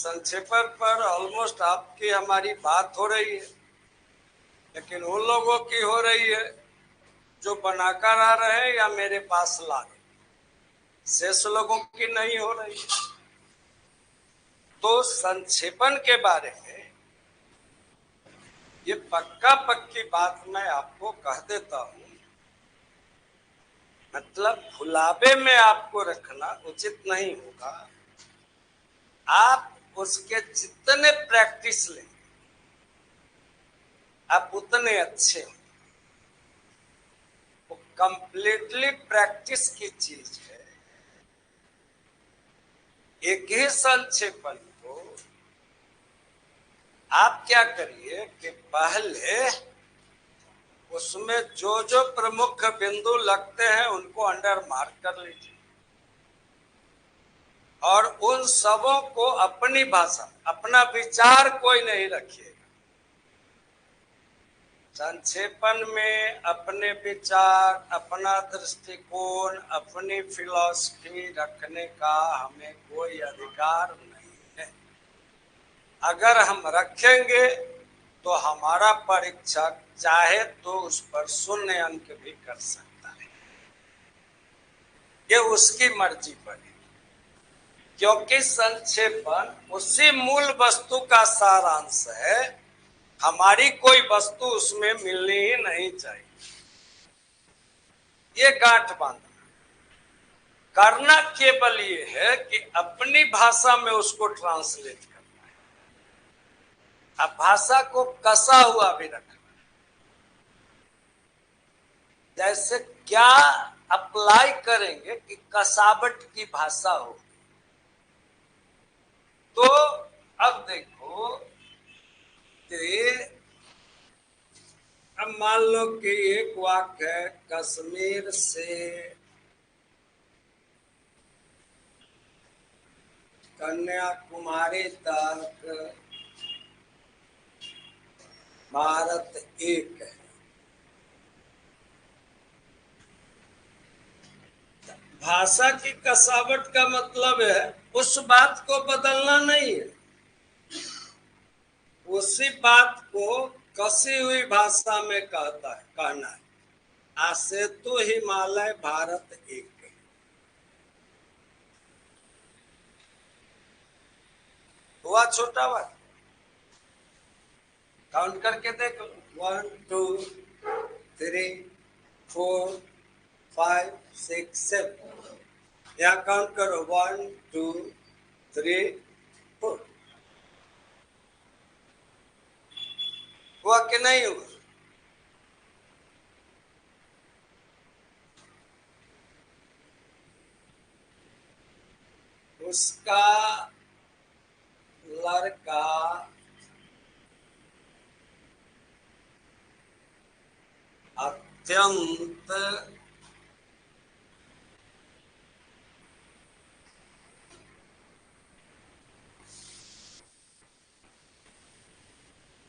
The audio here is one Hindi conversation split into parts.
संक्षेपण पर ऑलमोस्ट आपकी हमारी बात हो रही है, लेकिन उन लोगों की हो रही है जो बनाकर आ रहे हैं या मेरे पास ला रहे, शेष लोगों की नहीं हो रही है। तो संक्षेपण के बारे में ये पक्का पक्की बात मैं आपको कह देता हूं, मतलब भुलावे में आपको रखना उचित नहीं होगा। आप उसके जितने प्रैक्टिस लें आप उतने अच्छे हो। वो कंप्लीटली प्रैक्टिस की चीज है। एक ही संक्षेपण को आप क्या करिए कि पहले उसमें जो जो प्रमुख बिंदु लगते हैं उनको अंडर मार्क कर लीजिए और उन सबों को अपनी भाषा, अपना विचार कोई नहीं रखिएगा। संक्षेपण में अपने विचार, अपना दृष्टिकोण, अपनी फिलॉसफी रखने का हमें कोई अधिकार नहीं है। अगर हम रखेंगे तो हमारा परीक्षक चाहे तो उस पर 0 अंक भी कर सकता है, ये उसकी मर्जी पर है। क्योंकि संक्षेपण उसी मूल वस्तु का सारांश है, हमारी कोई वस्तु उसमें मिलनी ही नहीं चाहिए। ये गांठ बांधना करना केवल ये है कि अपनी भाषा में उसको ट्रांसलेट करना है। अब भाषा को कसा हुआ भी रखना, जैसे क्या अप्लाई करेंगे कि कसावट की भाषा हो। तो अब देखो कि अब मान लो कि एक वाक्य है, कश्मीर से कन्याकुमारी तक भारत एक है। भाषा की कसावट का मतलब है उस बात को बदलना नहीं है, उसी बात को कसी हुई भाषा में कहना है। आसेतु हिमालय भारत एक है। हुआ छोटा वाक्य, काउंट करके देखो 1 2 3 4 5 6 7। यहाँ काउंट करो 1 2 3 4। हुआ कि नहीं हुआ? उसका लड़का अत्यंत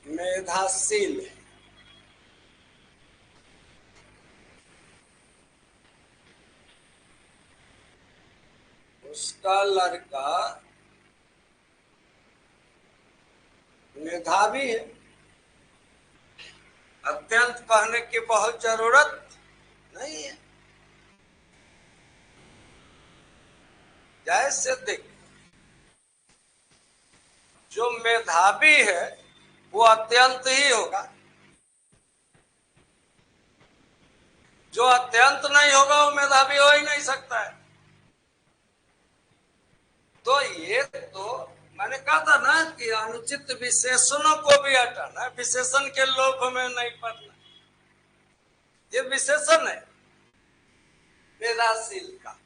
मेधाशील है। उसका लड़का मेधावी है। अत्यंत कहने की बहुत जरूरत नहीं है। जैसे देख, जो मेधावी है वो अत्यंत ही होगा, जो अत्यंत नहीं होगा वो मेधावी हो ही नहीं सकता है। तो ये तो मैंने कहा था ना कि अनुचित विशेषणों को भी हटाना, विशेषण के लोभ में नहीं पड़ना। ये विशेषण है मेधाशील का,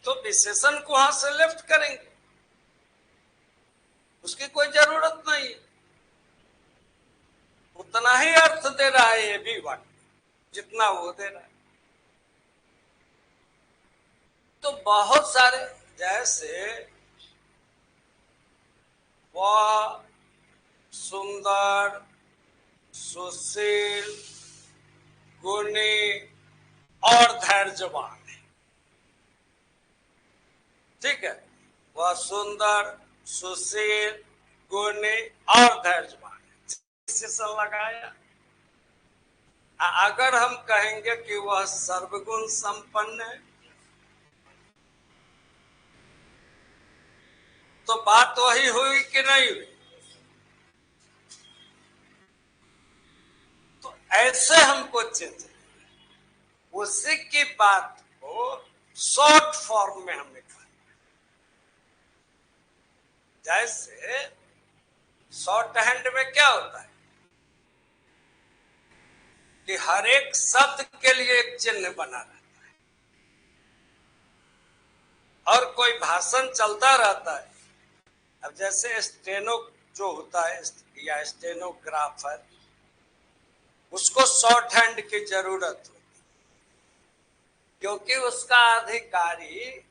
तो विशेषण को वहां से लेफ्ट करेंगे, उसकी कोई जरूरत नहीं है। उतना ही अर्थ दे रहा है ये भी वाक्य जितना वो दे रहा है। तो बहुत सारे, जैसे वह सुंदर, सुशील, गुणी और धैर्यवान है, ठीक है। वह सुंदर, सुशील, गुणी और धैर्यवान है। लगाया। अगर हम कहेंगे कि वह सर्वगुण संपन्न है, तो बात वही हुई कि नहीं हुई? तो ऐसे हमको चेंज, उसी की बात को शॉर्ट फॉर्म में हमें कहना। जैसे शॉर्ट हैंड में क्या होता है कि हर एक शब्द के लिए एक चिन्ह बना रहता है, और कोई भाषण चलता रहता है। अब जैसे स्टेनो जो होता है या स्टेनोग्राफर, उसको शॉर्ट हैंड की जरूरत होती, क्योंकि उसका अधिकारी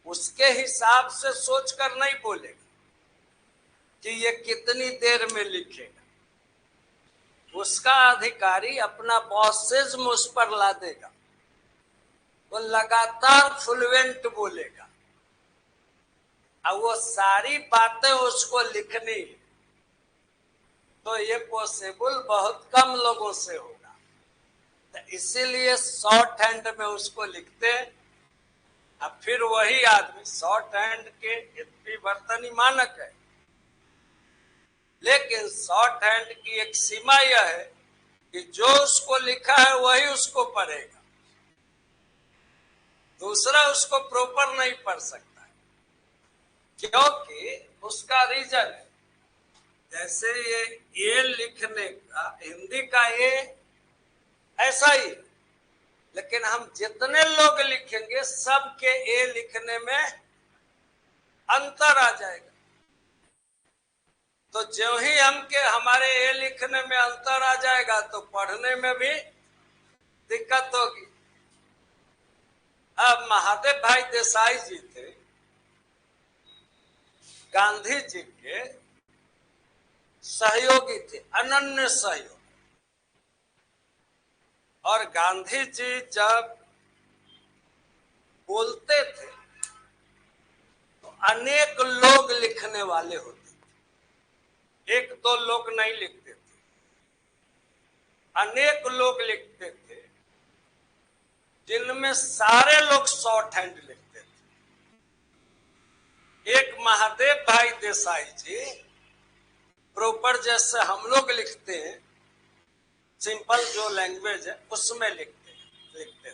उसके हिसाब से सोचकर नहीं बोलेगा कि ये कितनी देर में लिखेगा। उसका अधिकारी अपना बॉसेज्म उस पर ला देगा, वो लगातार फ्लुएंट बोलेगा, और वो सारी बातें उसको लिखनी, तो ये पॉसिबल बहुत कम लोगों से होगा। तो इसीलिए शॉर्ट हैंड में उसको लिखते हैं। अब फिर वही आदमी, शॉर्ट हैंड के परिवर्तन मानक है, लेकिन शॉर्ट हैंड की एक सीमा यह है कि जो उसको लिखा है वही उसको पढ़ेगा, दूसरा उसको प्रॉपर नहीं पढ़ सकता है, क्योंकि उसका रीजन है। जैसे ये लिखने का, हिंदी का ये ऐसा ही, लेकिन हम जितने लोग लिखेंगे सबके ए लिखने में अंतर आ जाएगा। तो जो ही हमारे ए लिखने में अंतर आ जाएगा तो पढ़ने में भी दिक्कत होगी। अब महादेव भाई देसाई जी थे गांधी जी के सहयोगी थे, अनन्य सहयोगी। और गांधी जी जब बोलते थे तो अनेक लोग लिखने वाले होते थे, एक दो लोग नहीं लिखते थे, अनेक लोग लिखते थे, जिनमें सारे लोग शॉर्ट हैंड लिखते थे। एक महादेव भाई देसाई जी प्रॉपर जैसे हम लोग लिखते हैं, सिंपल जो लैंग्वेज है उसमें लिखते थे।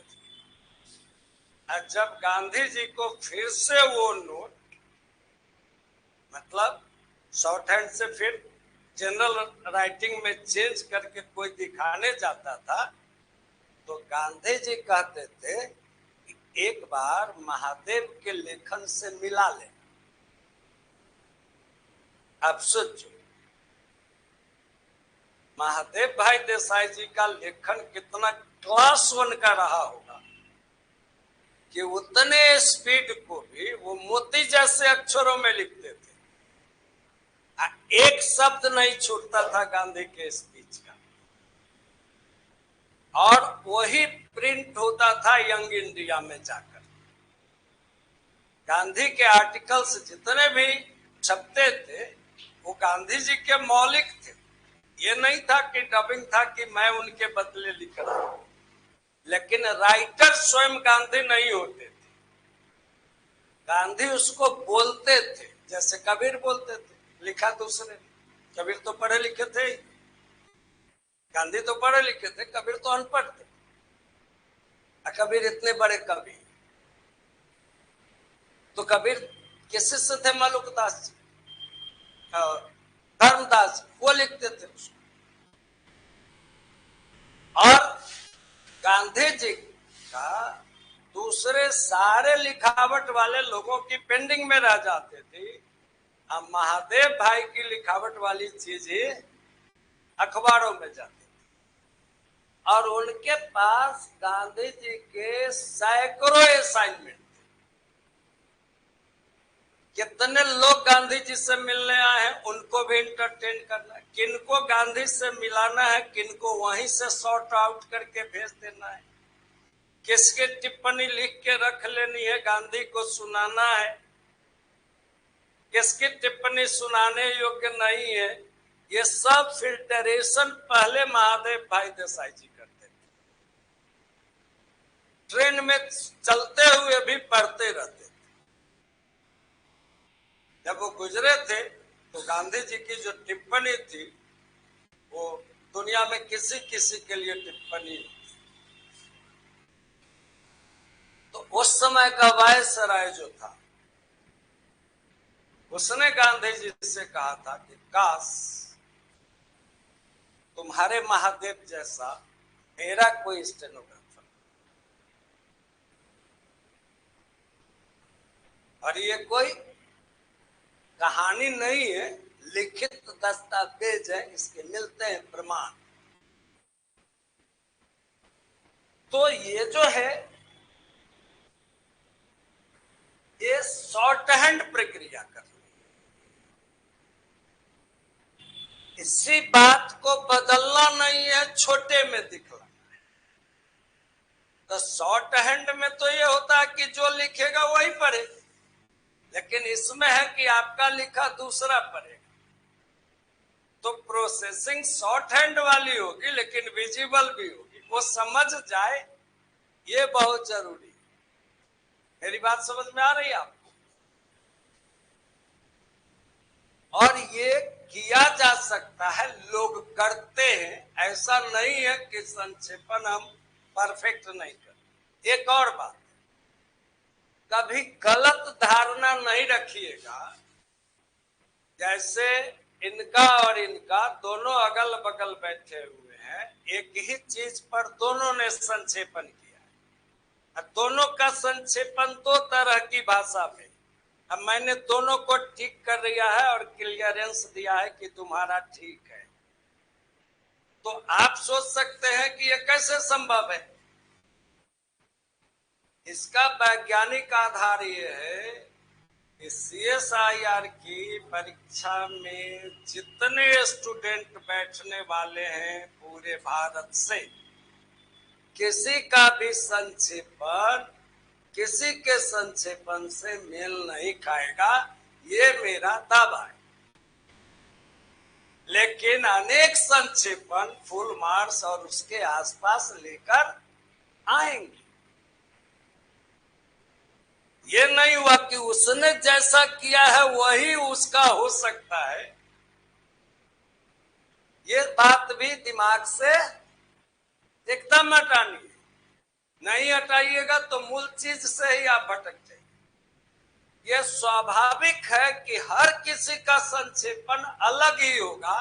और जब गांधी जी को फिर से वो नोट, मतलब शॉर्ट हैंड से फिर जनरल राइटिंग में चेंज करके कोई दिखाने जाता था, तो गांधी जी कहते थे कि एक बार महादेव के लेखन से मिला ले। अब सोचो, महादेव भाई देसाई जी का लेखन कितना क्लास 1 का रहा होगा कि उतने स्पीड को भी वो मोती जैसे अक्षरों में लिखते थे, एक शब्द नहीं छूटता था गांधी के स्पीच का, और वही प्रिंट होता था यंग इंडिया में जाकर। गांधी के आर्टिकल्स जितने भी छपते थे वो गांधी जी के मौलिक थे। ये नहीं था कि डबिंग था कि मैं उनके बदले लिख रहा हूं, लेकिन राइटर स्वयं गांधी नहीं होते थे। गांधी उसको बोलते थे, जैसे कबीर बोलते थे, लिखा दूसरे ने। कबीर तो पढ़े लिखे थे, गांधी तो पढ़े लिखे थे, कबीर तो अनपढ़ थे। कबीर इतने बड़े कवि, तो कबीर किससे से थे? मलुकदास जी, धर्मदास, वो लिखते थे उसको। और गांधी जी का दूसरे सारे लिखावट वाले लोगों की पेंडिंग में रह जाते थे। अब महादेव भाई की लिखावट वाली चीज ही अखबारों में जाती थी, और उनके पास गांधी जी के सैकड़ों असाइनमेंट थे। कितने लोग गांधी जी से मिलने आए हैं, उनको भी इंटरटेन करना है, किनको गांधी से मिलाना है, किनको वहीं से सॉर्ट आउट करके भेज देना है, किसकी टिप्पणी लिख के रख लेनी है, गांधी को सुनाना है। किसकी टिप्पणी सुनाने योग्य नहीं है, ये सब फिल्टरेशन पहले महादेव भाई देसाई जी करते थे। ट्रेन में चलते हुए भी पढ़ते रहते थे। जब वो गुजरे थे तो गांधी जी की जो टिप्पणी थी वो दुनिया में किसी किसी के लिए टिप्पणी। तो उस समय का वायसराय जो था उसने गांधी जी से कहा था कि काश तुम्हारे महादेव जैसा मेरा कोई स्टेनोग्राफर। और ये कोई कहानी नहीं है, लिखित दस्तावेज है, इसके मिलते हैं प्रमाण। तो ये जो है ये शॉर्ट हैंड प्रक्रिया कर रही है। इसी बात को बदलना नहीं है, छोटे में दिखलाना है। तो शॉर्ट हैंड में तो ये होता है कि जो लिखेगा वही पढ़े, लेकिन इसमें है कि आपका लिखा दूसरा पढ़ेगा। तो प्रोसेसिंग शॉर्ट हैंड वाली होगी लेकिन विजिबल भी होगी, वो समझ जाए, ये बहुत जरूरी है। मेरी बात समझ में आ रही है आपको? और ये किया जा सकता है, लोग करते हैं, ऐसा नहीं है कि संक्षेपण हम परफेक्ट नहीं करते। एक और बात, कभी गलत धारणा नहीं रखिएगा। जैसे इनका और इनका दोनों अगल बगल बैठे हुए हैं, एक ही चीज पर दोनों ने संक्षेपण किया है। दोनों का संक्षेपण दो तरह की भाषा में। अब मैंने दोनों को ठीक कर दिया है और क्लियरेंस दिया है कि तुम्हारा ठीक है। तो आप सोच सकते हैं कि यह कैसे संभव है। इसका वैज्ञानिक आधार यह है कि CSIR की परीक्षा में जितने स्टूडेंट बैठने वाले हैं पूरे भारत से, किसी का भी संक्षेपण किसी के संक्षेपण से मेल नहीं खाएगा, ये मेरा दावा है। लेकिन अनेक संक्षेपण फुल मार्क्स और उसके आसपास लेकर आएंगे। ये नहीं हुआ कि उसने जैसा किया है वही उसका हो सकता है। ये बात भी दिमाग से एकदम हटानी है। नहीं हटाइएगा तो मूल चीज से ही आप भटक जाएंगे। यह स्वाभाविक है कि हर किसी का संक्षेपण अलग ही होगा।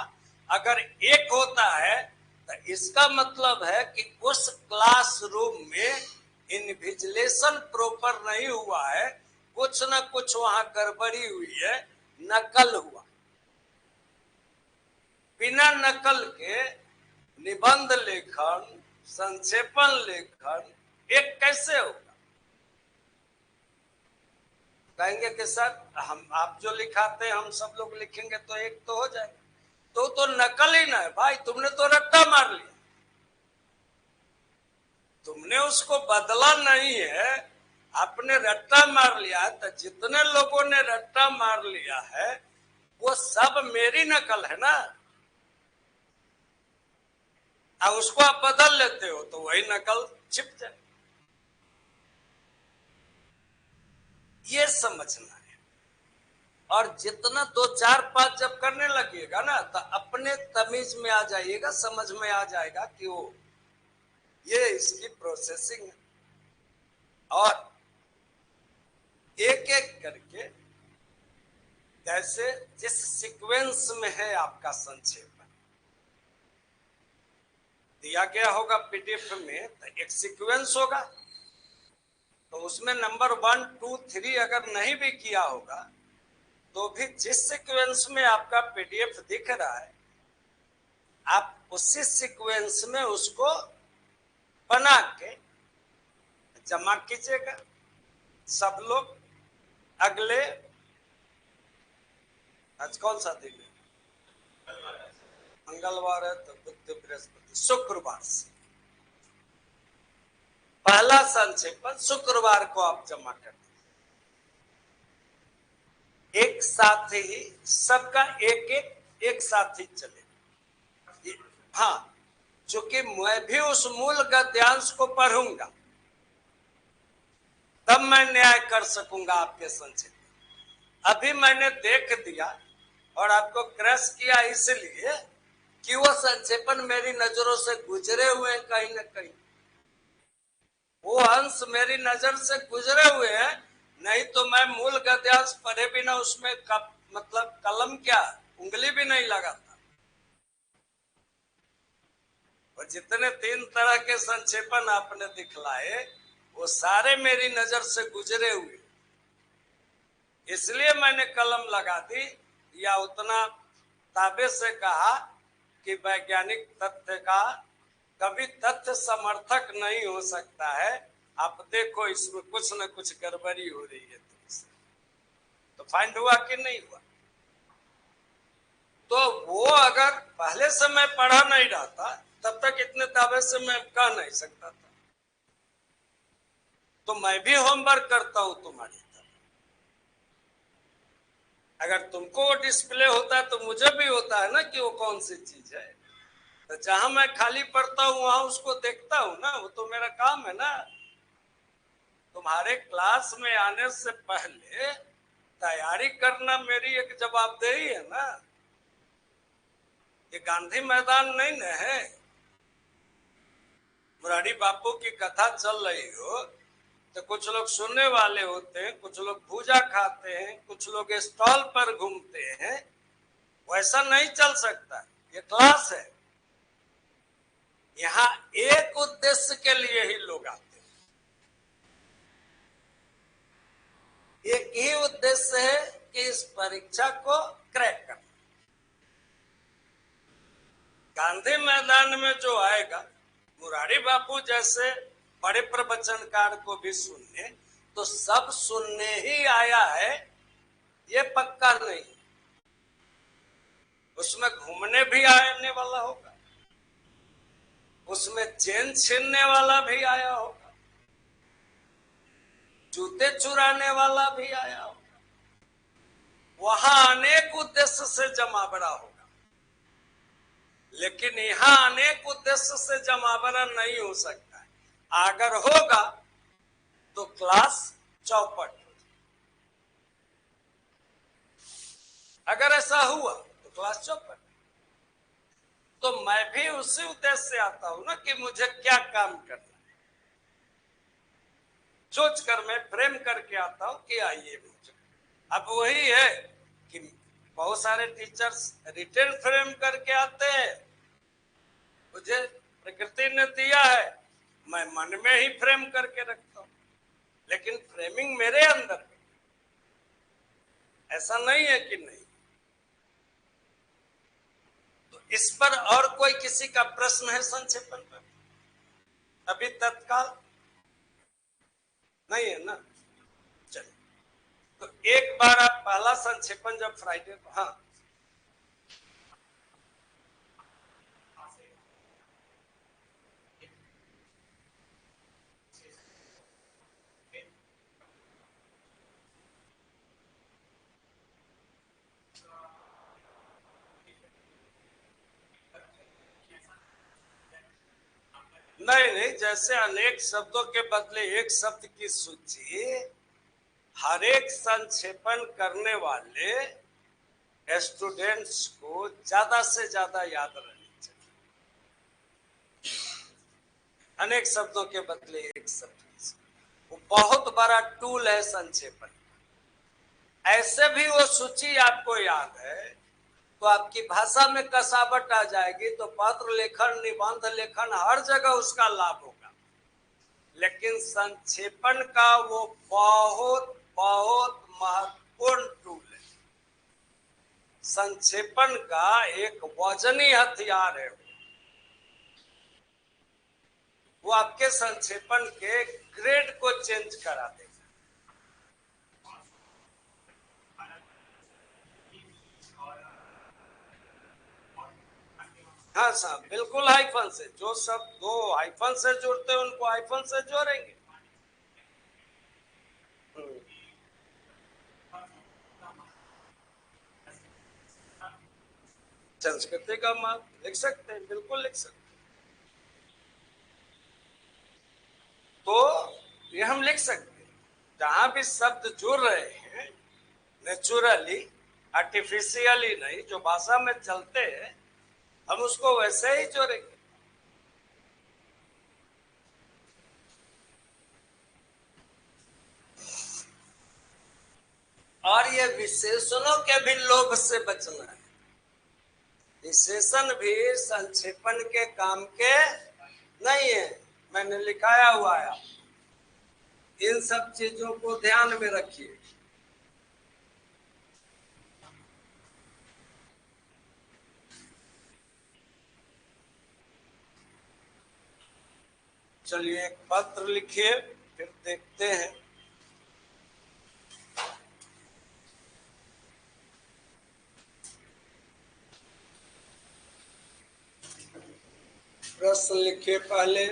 अगर एक होता है तो इसका मतलब है कि उस क्लासरूम में इन्विजिलेशन प्रॉपर नहीं हुआ है, कुछ न कुछ वहां गड़बड़ी हुई है, नकल हुआ। बिना नकल के निबंध लेखन, संक्षेपण लेखन एक कैसे होगा? कहेंगे कि सर हम आप जो लिखाते हैं हम सब लोग लिखेंगे तो एक तो हो जाएगा। तो नकल ही ना है भाई, तुमने तो रट्टा मार लिया, तुमने उसको बदला नहीं है, आपने रट्टा मार लिया है। तो जितने लोगों ने रट्टा मार लिया है वो सब मेरी नकल है ना। अब उसको आप बदल लेते हो तो वही नकल छिप जाए। ये समझना है। और जितना 2 4 5 जब करने लगिएगा ना तो अपने तमीज में आ जाइएगा, समझ में आ जाएगा कि वो ये इसकी प्रोसेसिंग है। और एक एक करके जैसे जिस सीक्वेंस में है आपका संक्षेपण दिया गया होगा PDF में, तो एक सीक्वेंस होगा, तो उसमें नंबर 1 2 3 अगर नहीं भी किया होगा तो भी जिस सीक्वेंस में आपका PDF दिख रहा है आप उसी सीक्वेंस में उसको बना के जमा कीजिएगा। सब लोग अगले, आज कौन सा दिन है? मंगलवार है तो बुध बृहस्पति शुक्रवार से पहला संक्षेपण शुक्रवार को आप जमा कर एक साथ ही सबका एक साथ ही चले। हाँ, चूंकि मैं भी उस मूल गद्यांश को पढ़ूंगा तब मैं न्याय कर सकूंगा आपके संक्षेप। अभी मैंने देख दिया और आपको क्रश किया इसलिए कि वो संक्षेपण मेरी नजरों से गुजरे हुए हैं, कहीं ना कहीं वो अंश मेरी नजर से गुजरे हुए हैं। नहीं तो मैं मूल गद्यांश पढ़े बिना उसमें मतलब कलम क्या उंगली भी नहीं लगाता। और जितने 3 तरह के संक्षेपण आपने दिखलाए वो सारे मेरी नजर से गुजरे हुए, इसलिए मैंने कलम लगा दी या उतना ताबे से कहा कि वैज्ञानिक तथ्य का कभी तथ्य समर्थक नहीं हो सकता है। आप देखो इसमें कुछ न कुछ गड़बड़ी हो रही है तुमसे, तो फाइंड हुआ कि नहीं हुआ? तो वो अगर पहले से मैं पढ़ा नहीं रहता तब तक इतने दावे से मैं कह नहीं सकता था। तो मैं भी होमवर्क करता हूं तुम्हारी तरह। अगर तुमको वो डिस्प्ले होता है तो मुझे भी होता है ना कि वो कौन सी चीज है। तो जहां मैं खाली पढ़ता हूं वहां उसको देखता हूं ना, वो तो मेरा काम है ना। तुम्हारे क्लास में आने से पहले तैयारी करना मेरी एक जवाबदेही है ना। ये गांधी मैदान नहीं न है। मुरारी बापू की कथा चल रही हो तो कुछ लोग सुनने वाले होते हैं, कुछ लोग भूजा खाते हैं, कुछ लोग स्टॉल पर घूमते हैं। वैसा नहीं चल सकता। ये क्लास है, यहाँ एक उद्देश्य के लिए ही लोग आते हैं। एक ही उद्देश्य है कि इस परीक्षा को क्रैक करना। गांधी मैदान में जो आएगा मुरारी बापू जैसे बड़े प्रवचनकार को भी सुनने, तो सब सुनने ही आया है ये पक्का नहीं। उसमें घूमने भी आने वाला होगा, उसमें चेन छीनने वाला भी आया होगा, जूते चुराने वाला भी आया होगा। वहां अनेक उद्देश्य से जमावड़ा होगा, लेकिन यहाँ अनेक उद्देश्य से जमावड़ा नहीं हो सकता है। अगर होगा तो क्लास चौपट। अगर ऐसा हुआ तो क्लास चौपट। तो मैं भी उसी उद्देश्य से आता हूं ना कि मुझे क्या काम करना है, सोच कर मैं फ्रेम करके आता हूं कि आइए मुझे। अब वही है कि बहुत सारे टीचर्स रिटर्न फ्रेम करके आते हैं। मुझे प्रकृति ने दिया है, मैं मन में ही फ्रेम करके रखता हूं, लेकिन फ्रेमिंग मेरे अंदर है। ऐसा नहीं है कि नहीं। तो इस पर और कोई किसी का प्रश्न है संक्षेपण पर? अभी तत्काल नहीं है ना। चलिए, तो एक बार आप पहला संक्षेपण जब फ्राइडे को, हाँ नहीं नहीं, जैसे अनेक शब्दों के बदले एक शब्द की सूची हर एक संक्षेपण करने वाले स्टूडेंट्स को ज्यादा से ज्यादा याद रहनी चाहिए। अनेक शब्दों के बदले एक शब्द, वो बहुत बड़ा टूल है संक्षेपण। ऐसे भी वो सूची आपको याद है तो आपकी भाषा में कसावट आ जाएगी, तो पत्र लेखन, निबंध लेखन, हर जगह उसका लाभ होगा। लेकिन संक्षेपण का वो बहुत बहुत महत्वपूर्ण टूल है। संक्षेपण का एक वजनी हथियार है। वो आपके संक्षेपण के ग्रेड को चेंज करा देगा। हाँ साहब, बिल्कुल हाइफन से। जो सब दो हाइफन से जुड़ते हैं उनको हाइफन से जोड़ेंगे। संस्कृति का माल लिख सकते हैं, बिल्कुल लिख सकते हैं। तो ये हम लिख सकते हैं, जहां भी शब्द जुड़ रहे हैं नेचुरली, आर्टिफिशियली नहीं, जो भाषा में चलते हैं हम उसको वैसे ही जोड़ेंगे। और ये विशेषणों के भी लोभ से बचना है। विशेषण भी संक्षेपण के काम के नहीं है, मैंने लिखाया हुआ है। इन सब चीजों को ध्यान में रखिए। चलिए एक पत्र लिखिए, फिर देखते हैं। प्रश्न लिखिए पहले।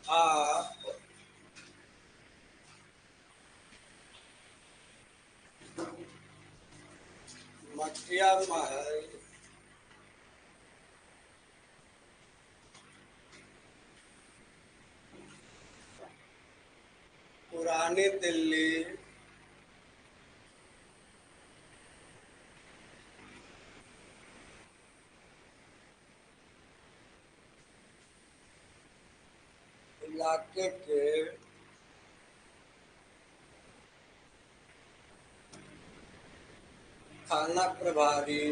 आप मटिया महल पुरानी दिल्ली इलाके के थाना प्रभारी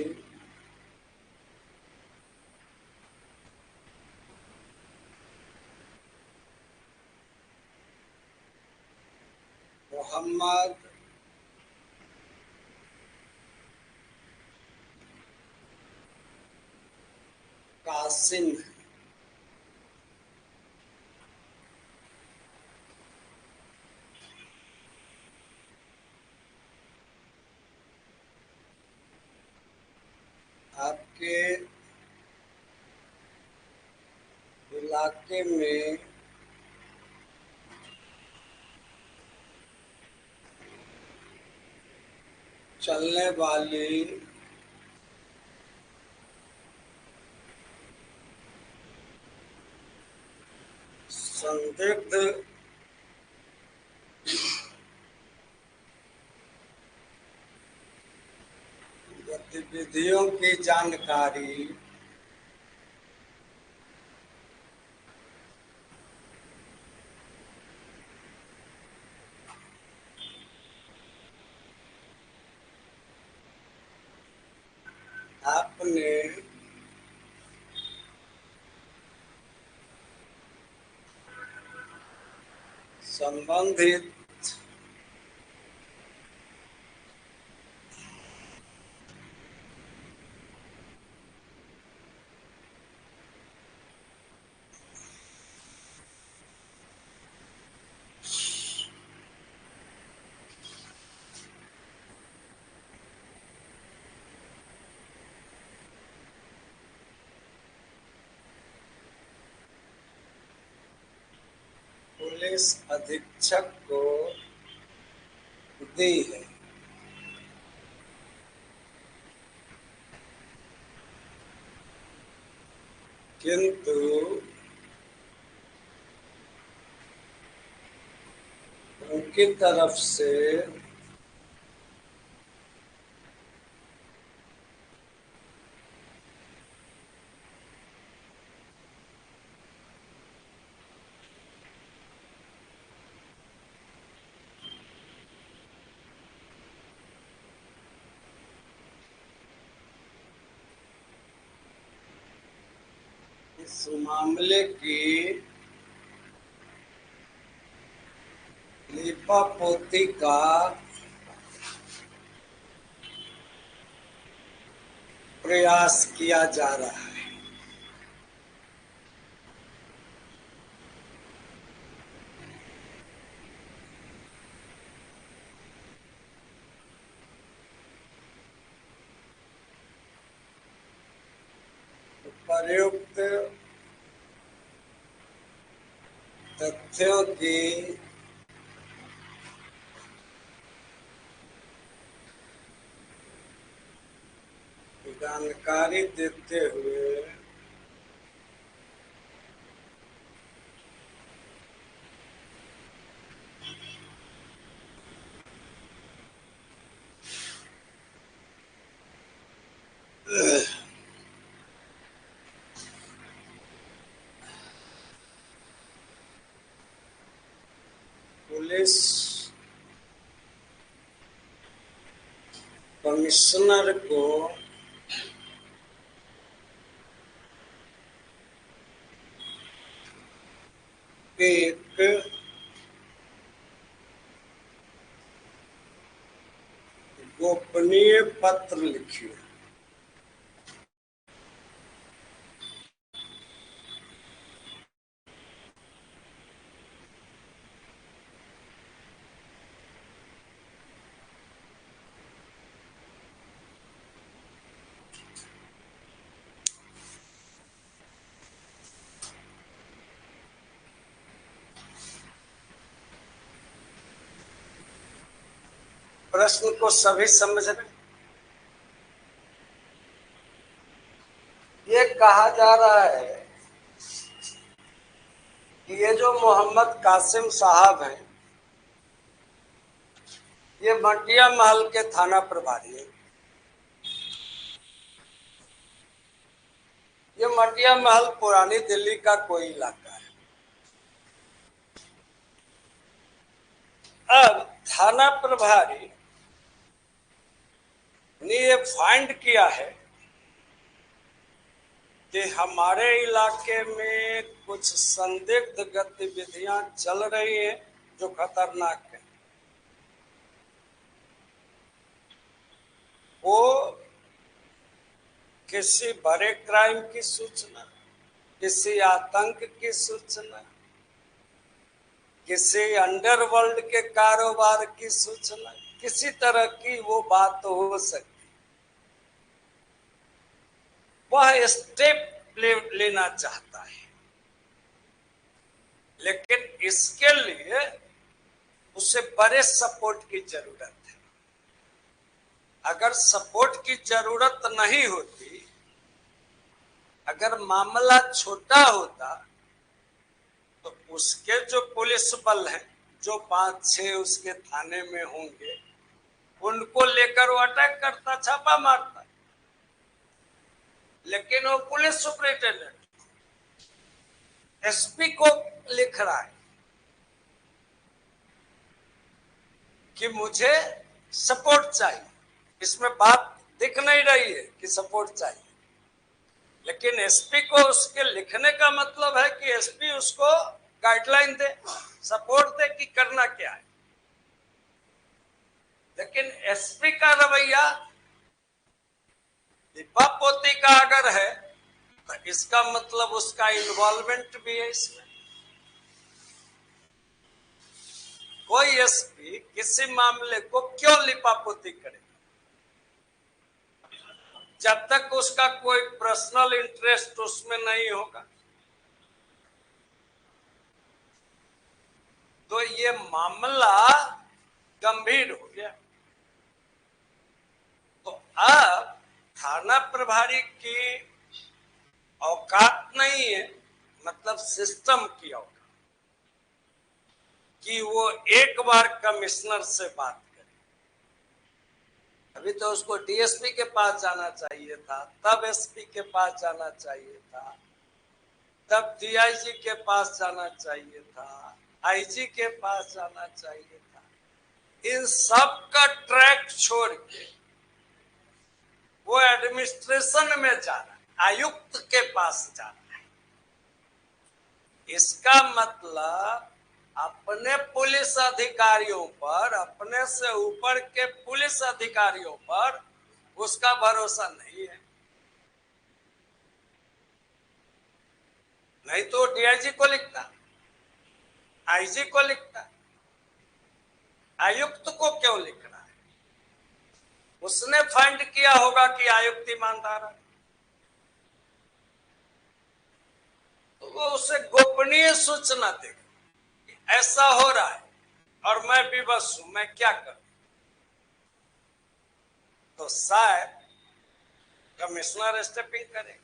मोहम्मद कासिम आपके इलाके में चलने वाली संदिग्ध गतिविधियों की जानकारी आपने संबंधित पुलिस अधीक्षक को दी है, किंतु उनकी तरफ से इस मामले की लीपापोती का प्रयास किया जा रहा है। प्रयुक्त तथ्यों की जानकारी देते हुए पुलिस कमिश्नर को एक गोपनीय पत्र लिखिए। प्रश्न को सभी समझ रहे। ये कहा जा रहा है कि ये जो मोहम्मद कासिम साहब हैं, ये मटिया महल के थाना प्रभारी है। ये मटिया महल पुरानी दिल्ली का कोई इलाका है। अब थाना प्रभारी ने ये फाइंड किया है कि हमारे इलाके में कुछ संदिग्ध गतिविधियां चल रही हैं जो खतरनाक है। वो किसी बड़े क्राइम की सूचना, किसी आतंक की सूचना, किसी अंडरवर्ल्ड के कारोबार की सूचना, किसी तरह की वो बात तो हो सकती, वह स्टेप लेना चाहता है, लेकिन इसके लिए उसे बड़े सपोर्ट की जरूरत है। अगर सपोर्ट की जरूरत नहीं होती, अगर मामला छोटा होता, तो उसके जो पुलिस बल हैं, जो 5-6 उसके थाने में होंगे, उनको लेकर वो अटैक करता, छापा मारता। लेकिन वो पुलिस सुपरिटेंडेंट एसपी को लिख रहा है कि मुझे सपोर्ट चाहिए। इसमें बात दिख नहीं रही है कि सपोर्ट चाहिए, लेकिन एसपी को उसके लिखने का मतलब है कि एसपी उसको गाइडलाइन दे, सपोर्ट दे कि करना क्या है। लेकिन एसपी का रवैया लिपापोती का अगर है, तो इसका मतलब उसका इन्वॉल्वमेंट भी है इसमें। कोई एसपी किसी मामले को क्यों लिपापोती करेगा जब तक उसका कोई पर्सनल इंटरेस्ट उसमें नहीं होगा। तो ये मामला गंभीर हो गया। तो अब थाना प्रभारी की औकात नहीं है, मतलब सिस्टम की औकात, कि वो एक बार कमिश्नर से बात करे। अभी तो उसको डीएसपी के पास जाना चाहिए था, तब एसपी के पास जाना चाहिए था, तब डीआईजी के पास जाना चाहिए था, आईजी के पास जाना चाहिए था। इन सब का ट्रैक छोड़ के वो एडमिनिस्ट्रेशन में जा रहा है, आयुक्त के पास जा रहा है। इसका मतलब अपने पुलिस अधिकारियों पर, अपने से ऊपर के पुलिस अधिकारियों पर उसका भरोसा नहीं है। नहीं तो डीआईजी को लिखता, आईजी को लिखता, आयुक्त को क्यों लिख रहा है? उसने फाइंड किया होगा कि आयुक्त ईमानदार है, तो वो उसे गोपनीय सूचना देगा। ऐसा हो रहा है और मैं विवश हूं, मैं क्या करूं? तो शायद कमिश्नर स्टेपिंग करेगा।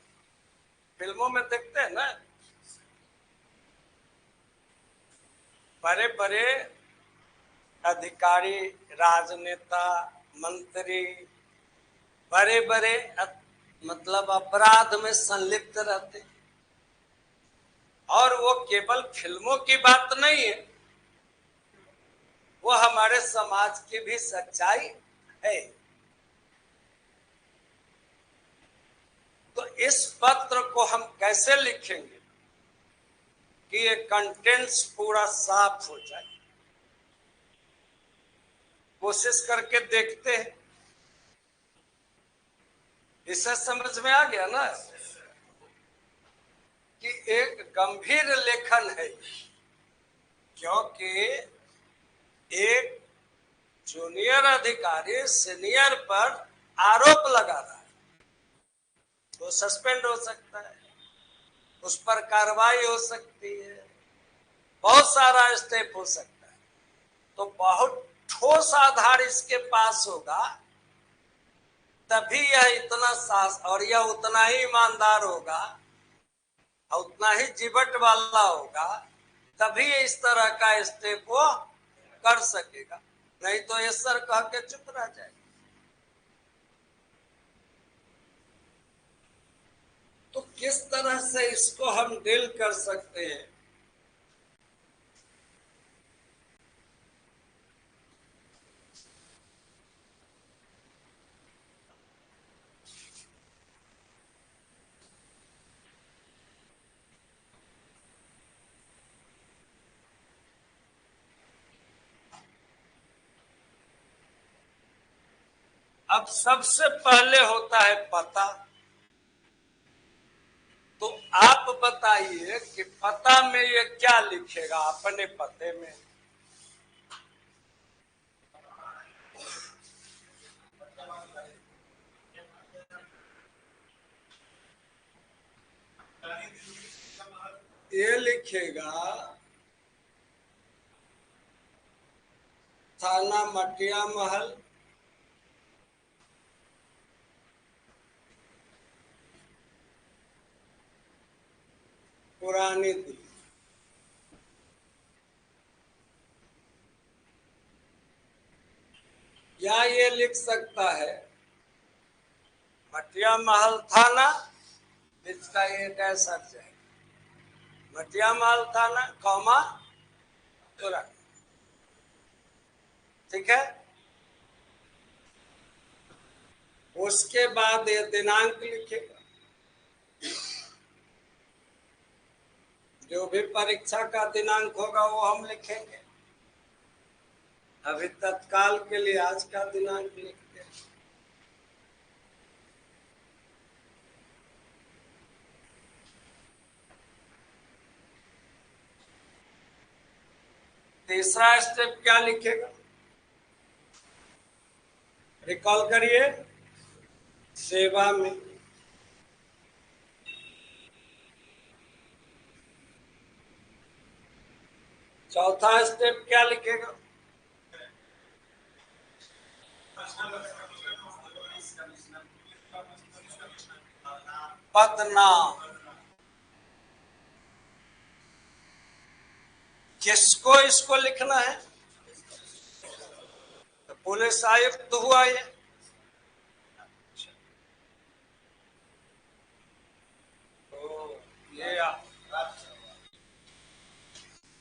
फिल्मों में देखते हैं ना, बड़े बड़े अधिकारी, राजनेता, मंत्री बड़े बड़े मतलब अपराध में संलिप्त रहते, और वो केवल फिल्मों की बात नहीं है, वो हमारे समाज की भी सच्चाई है। तो इस पत्र को हम कैसे लिखेंगे कि ये कंटेंट्स पूरा साफ हो जाए? कोशिश करके देखते हैं। इसे समझ में आ गया ना कि एक गंभीर लेखन है, क्योंकि एक जूनियर अधिकारी सीनियर पर आरोप लगा रहा है, तो सस्पेंड हो सकता है, उस पर कार्रवाई हो सकती है, बहुत सारा स्टेप हो सकता है। तो बहुत ठोस आधार इसके पास होगा, तभी यह इतना साहस, और यह उतना ही ईमानदार होगा और उतना ही जीवट वाला होगा, तभी इस तरह का स्टेप वो कर सकेगा। नहीं तो ये सर कह के चुप रह जाएगा। तो किस तरह से इसको हम डील कर सकते हैं? अब सबसे पहले होता है पता। तो आप बताइए कि पता में ये क्या लिखेगा अपने पते में? ये लिखेगा थाना मटिया महल, पुरानी दिल्ली। या ये लिख सकता है मटिया महल थाना, इसका ये डैश हट जाएगा, मटिया महल थाना कौमा पुरानी। ठीक है। उसके बाद ये दिनांक लिखेगा, जो भी परीक्षा का दिनांक होगा वो हम लिखेंगे। अभी तत्काल के लिए आज का दिनांक लिखते हैं। तीसरा स्टेप क्या लिखेगा? रिकॉल करिए, सेवा में। चौथा स्टेप क्या लिखेगा? पदनाम। किसको इसको लिखना है? तो पुलिस आयुक्त हुआ ये। तो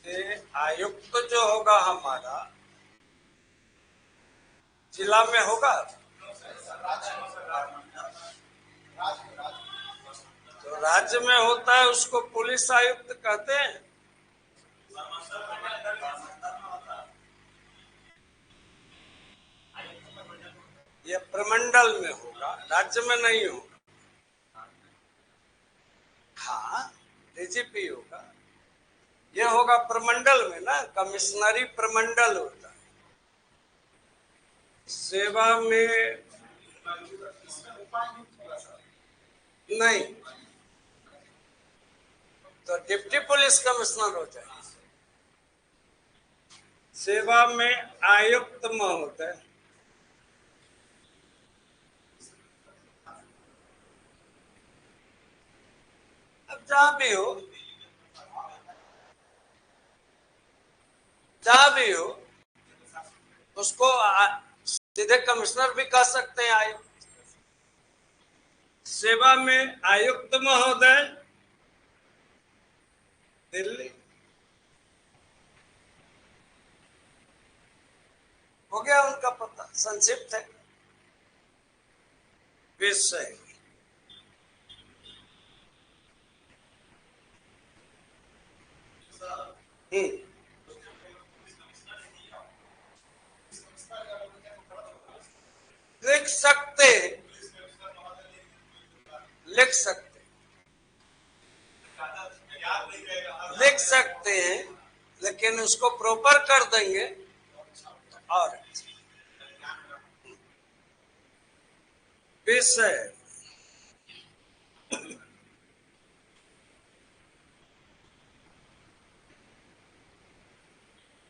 ये आयुक्त जो होगा हमारा जिला में होगा, तो राज्य में होता है उसको पुलिस आयुक्त कहते हैं। ये प्रमंडल में होगा, राज्य में नहीं होगा। हाँ, डीजीपी होगा। ये होगा प्रमंडल में ना, कमिश्नरी प्रमंडल होता है। सेवा में नहीं, तो डिप्टी पुलिस कमिश्नर हो जाए। सेवा में आयुक्त महोदय, अब जहां भी हो, जहां भी हो, उसको सीधे कमिश्नर भी कह सकते हैं आयुक्त। सेवा में आयुक्त महोदय, दिल्ली। हो गया उनका पता, संक्षिप्त है विषय। लिख सकते, लिख सकते, लिख सकते हैं, लेकिन उसको प्रॉपर कर देंगे और विषय।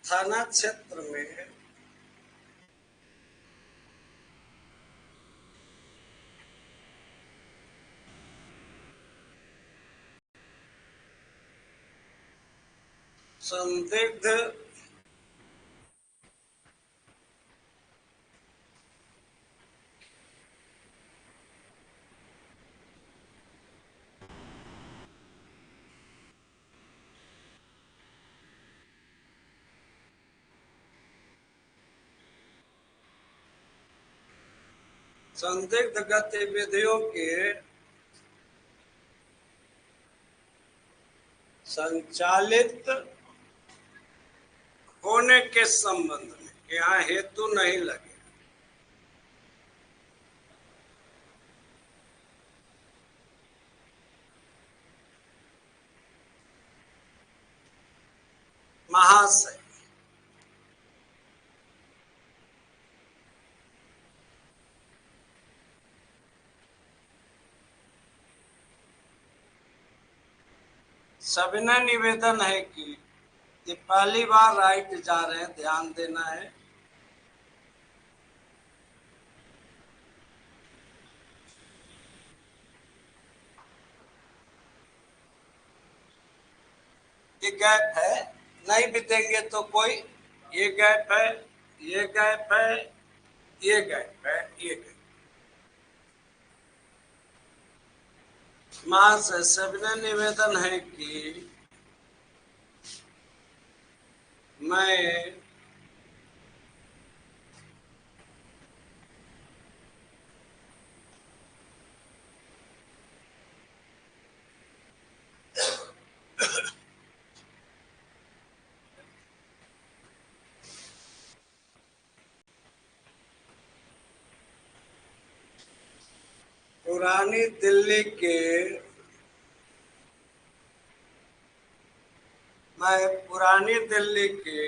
थाना क्षेत्र में संदिग्ध संदिग्ध गतिविधियों के संचालित होने के संबंध में यहाँ हेतु नहीं लगे। महाशय, सविनय निवेदन है कि ये पहली बार राइट जा रहे हैं, ध्यान देना है। ये गैप है, नहीं भी देंगे तो कोई, ये गैप है, ये गैप है, ये गैप है, ये गैप। महाशय, सविनय निवेदन है कि मैं पुरानी दिल्ली के, मैं पुरानी दिल्ली के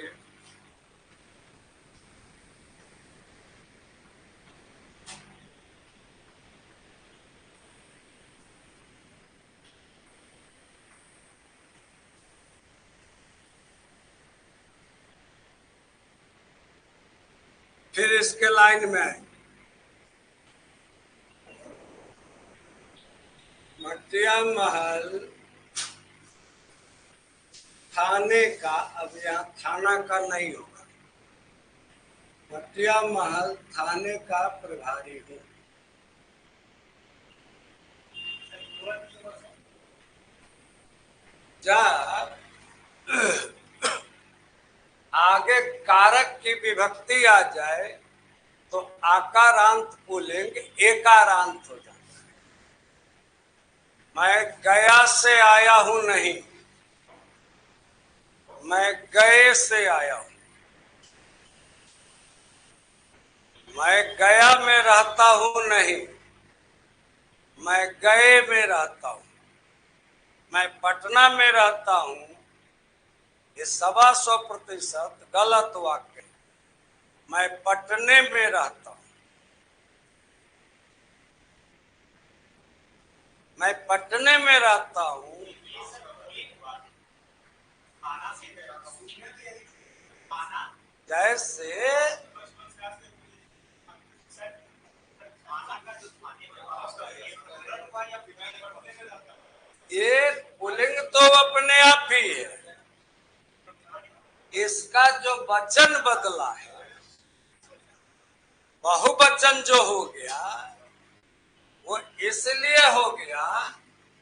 फिर इसके लाइन में आए, मटिया महल थाने का, अब यहाँ थाना का नहीं होगा, मटिया महल थाने का प्रभारी हूँ। जब आगे कारक की विभक्ति आ जाए तो आकारांत पुल्लिंग एकारांत हो जाता है। मैं गया से आया हूं नहीं, मैं गए से आया हूं। मैं गया में रहता हूं नहीं, मैं गए में रहता हूं। मैं पटना में रहता हूं, ये 125% गलत वाक्य है। मैं पटने में रहता हूं, मैं पटने में रहता हूं। जैसे ये पुल्लिंग तो अपने आप ही है, इसका जो वचन बदला है, बहुवचन जो हो गया, वो इसलिए हो गया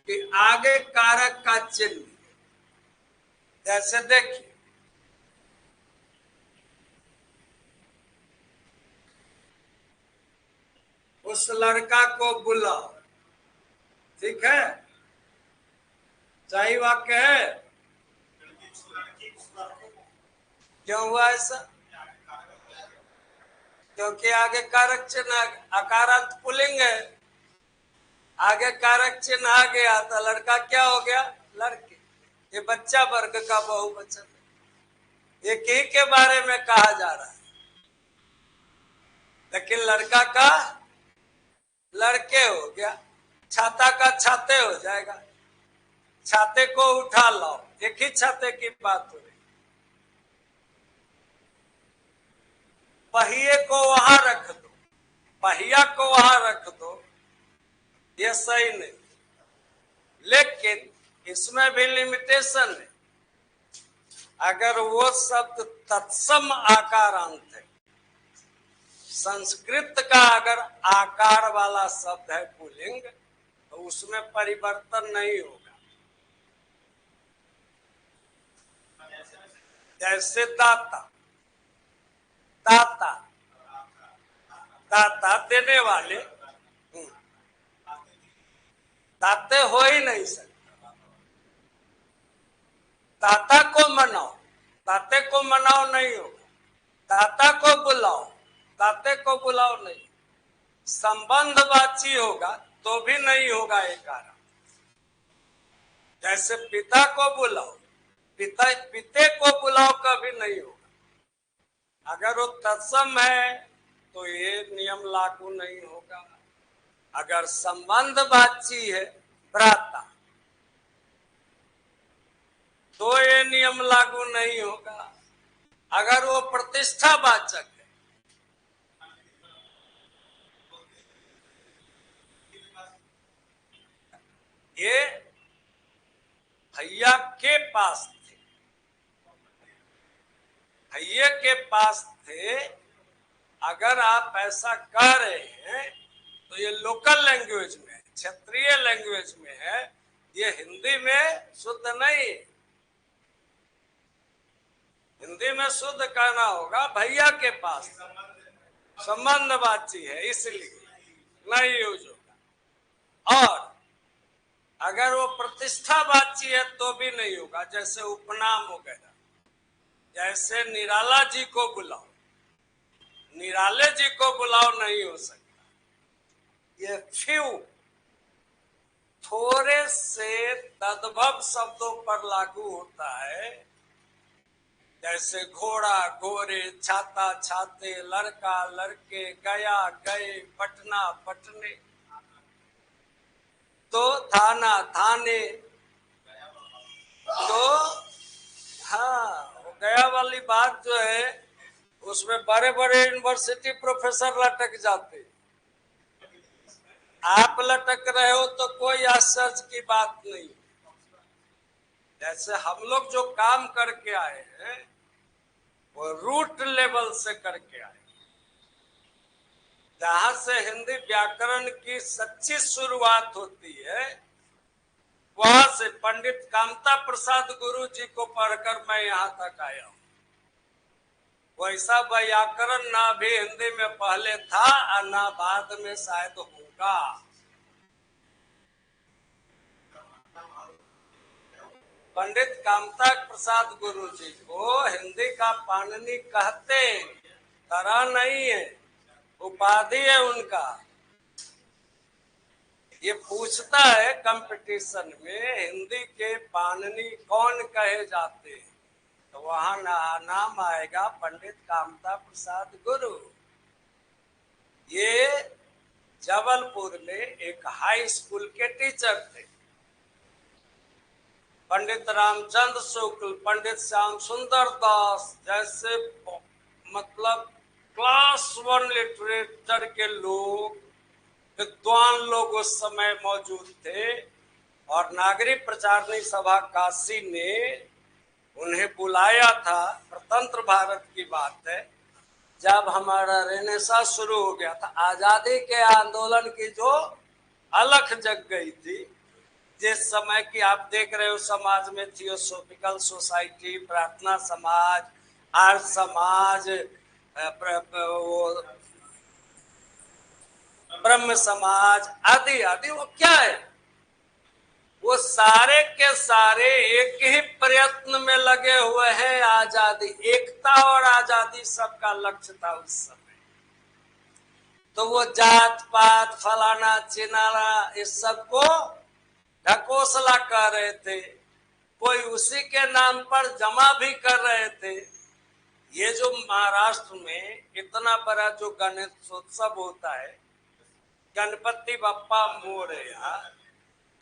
कि आगे कारक का चिन्ह। जैसे देखिए, उस लड़का को बुलाओ, ठीक है, सही वाक्य है। क्यों हुआ ऐसा? क्योंकि आगे कारक चिन्ह, अकारांत पुल्लिंग है, आगे कारक चिन्ह आ गया तो लड़का क्या हो गया? लड़के। ये बच्चा वर्ग का बहुवचन है, एक ही के बारे में कहा जा रहा है, लेकिन लड़का का लड़के हो गया, छाता का छाते हो जाएगा, छाते को उठा लाओ, एक ही छाते की बात हो रही। पहिए को वहां रख दो, पहिया को वहां रख दो, ये सही नहीं, लेकिन इसमें भी लिमिटेशन है। अगर वो शब्द तत्सम आकारांत है, संस्कृत का अगर आकार वाला शब्द है पुल्लिंग, तो उसमें परिवर्तन नहीं होगा। जैसे दाता, दाता, दाता देने वाले, दाते हो ही नहीं सकते। दाता को मनाओ, दाते को मनाओ नहीं होगा, दाता को बुलाओ, दाते को बुलाओ नहीं, संबंधवाची होगा तो भी नहीं होगा एक कारण। जैसे पिता को बुलाओ, पिता पिते को बुलाओ, कभी नहीं होगा। अगर वो तत्सम है तो ये नियम लागू नहीं होगा। अगर संबंधवाची है भ्राता, तो ये नियम लागू नहीं होगा। अगर वो प्रतिष्ठावाचक है, ये भैया के पास थे, भैया के पास थे, अगर आप ऐसा कह रहे हैं तो ये लोकल लैंग्वेज में, क्षेत्रीय लैंग्वेज में है, ये हिंदी में शुद्ध नहीं। हिंदी में शुद्ध कहना होगा भैया के पास, संबंधवाची है इसलिए नहीं यूज होगा। और अगर वो प्रतिष्ठावाची है तो भी नहीं होगा, जैसे उपनाम वगैरह। जैसे निराला जी को बुलाओ, निराले जी को बुलाओ नहीं हो सकता। ये फ्यू, थोड़े से तद्भव शब्दों पर लागू होता है। जैसे घोड़ा घोड़े, छाता छाते, लड़का लड़के, गया गए, पटना पटने, तो थाना थाने। तो हाँ, गया वाली बात जो है उसमें बड़े बड़े यूनिवर्सिटी प्रोफेसर लटक जाते, आप लटक रहे हो तो कोई आश्चर्य की बात नहीं। जैसे हम लोग जो काम करके आए हैं वो रूट लेवल से करके आए, जहां से हिंदी व्याकरण की सच्ची शुरुआत होती है, वहां से पंडित कामता प्रसाद गुरु जी को पढ़कर मैं यहाँ तक आया हूँ। वैसा व्याकरण ना भी हिंदी में पहले था और ना बाद में शायद होगा। पंडित कामता प्रसाद गुरु जी को हिंदी का पाणिनि कहते, तरह नहीं है, उपाधि है उनका। ये पूछता है कंपटीशन में हिंदी के पाणिनि कौन कहे जाते हैं, तो वहां नाम आएगा पंडित कामता प्रसाद गुरु। ये जबलपुर में एक हाई स्कूल के टीचर थे। पंडित रामचंद्र शुक्ल, पंडित श्याम सुंदर दास जैसे मतलब क्लास 1 लिटरेचर के लोग, विद्वान लोग उस समय मौजूद थे और नागरिक प्रचारणी सभा काशी ने उन्हें बुलाया था। स्वतंत्र भारत की बात है, जब हमारा रेनेसां शुरू हो गया था, आजादी के आंदोलन की जो अलख जग गई थी, जिस समय की आप देख रहे हो समाज में थियोसॉफिकल सोसाइटी, प्रार्थना समाज, आर्य समाज, वो ब्रह्म समाज आदि आदि, वो क्या है, वो सारे के सारे एक ही प्रयत्न में लगे हुए हैं, आजादी, एकता और आजादी सबका लक्ष्य था उस समय। तो वो जात पात फलाना चिनाना इस सब को ढकोसला कर रहे थे, कोई उसी के नाम पर जमा भी कर रहे थे। ये जो महाराष्ट्र में इतना बड़ा जो गणेशोत्सव होता है, गणपति बप्पा मोरया,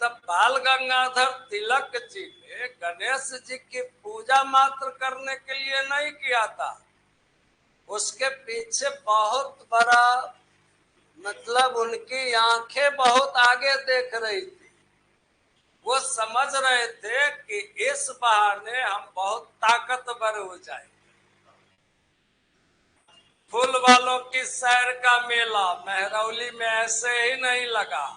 तब बाल गंगाधर तिलक जी ने गणेश जी की पूजा मात्र करने के लिए नहीं किया था, उसके पीछे बहुत बड़ा, मतलब उनकी आंखें बहुत आगे देख रही थी। वो समझ रहे थे कि इस बहाने हम बहुत ताकतवर हो जाएंगे। फूल वालों की सैर का मेला महरौली में ऐसे ही नहीं लगा,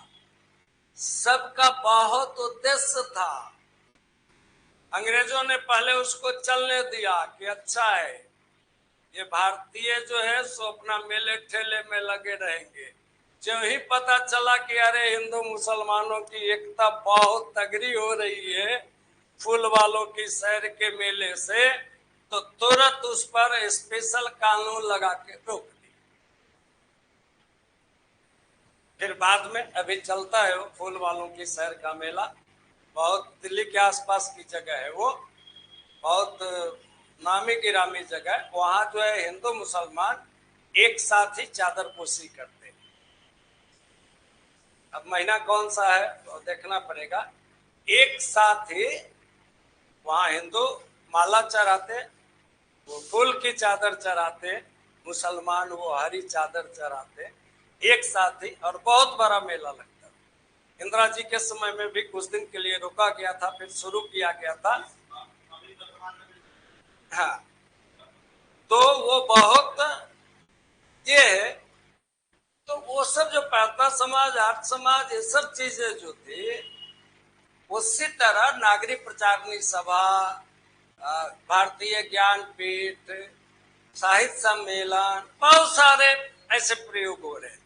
सबका बहुत उद्देश्य था। अंग्रेजों ने पहले उसको चलने दिया कि अच्छा है, ये भारतीय जो है सो अपना मेले ठेले में लगे रहेंगे। जो ही पता चला कि अरे हिंदू मुसलमानों की एकता बहुत तगड़ी हो रही है फूल वालों की सैर के मेले से, तो तुरंत उस पर स्पेशल कानून लगा के रोक दिया। फिर बाद में अभी चलता है वो फूल वालों की सैर का मेला, बहुत दिल्ली के आसपास की जगह है, वो बहुत नामी गिरामी जगह, वहां जो है हिंदू मुसलमान एक साथ ही चादर पोशी करते हैं। अब महीना कौन सा है तो देखना पड़ेगा। एक साथ ही वहां हिंदू माला चढ़ाते, वो फूल की चादर चढ़ाते, मुसलमान वो हरी चादर चढ़ाते, एक साथ ही, और बहुत बड़ा मेला लगता है। इंदिरा जी के समय में भी कुछ दिन के लिए रोका गया था, फिर शुरू किया गया था। हाँ, तो वो बहुत ये है। तो वो सब जो प्रार्थना समाज, आर्य समाज, ये सब चीजें जो थी, उसी तरह नागरिक प्रचारणी सभा, भारतीय ज्ञानपीठ, साहित्य सम्मेलन, बहुत सारे ऐसे प्रयोग हो रहे थे।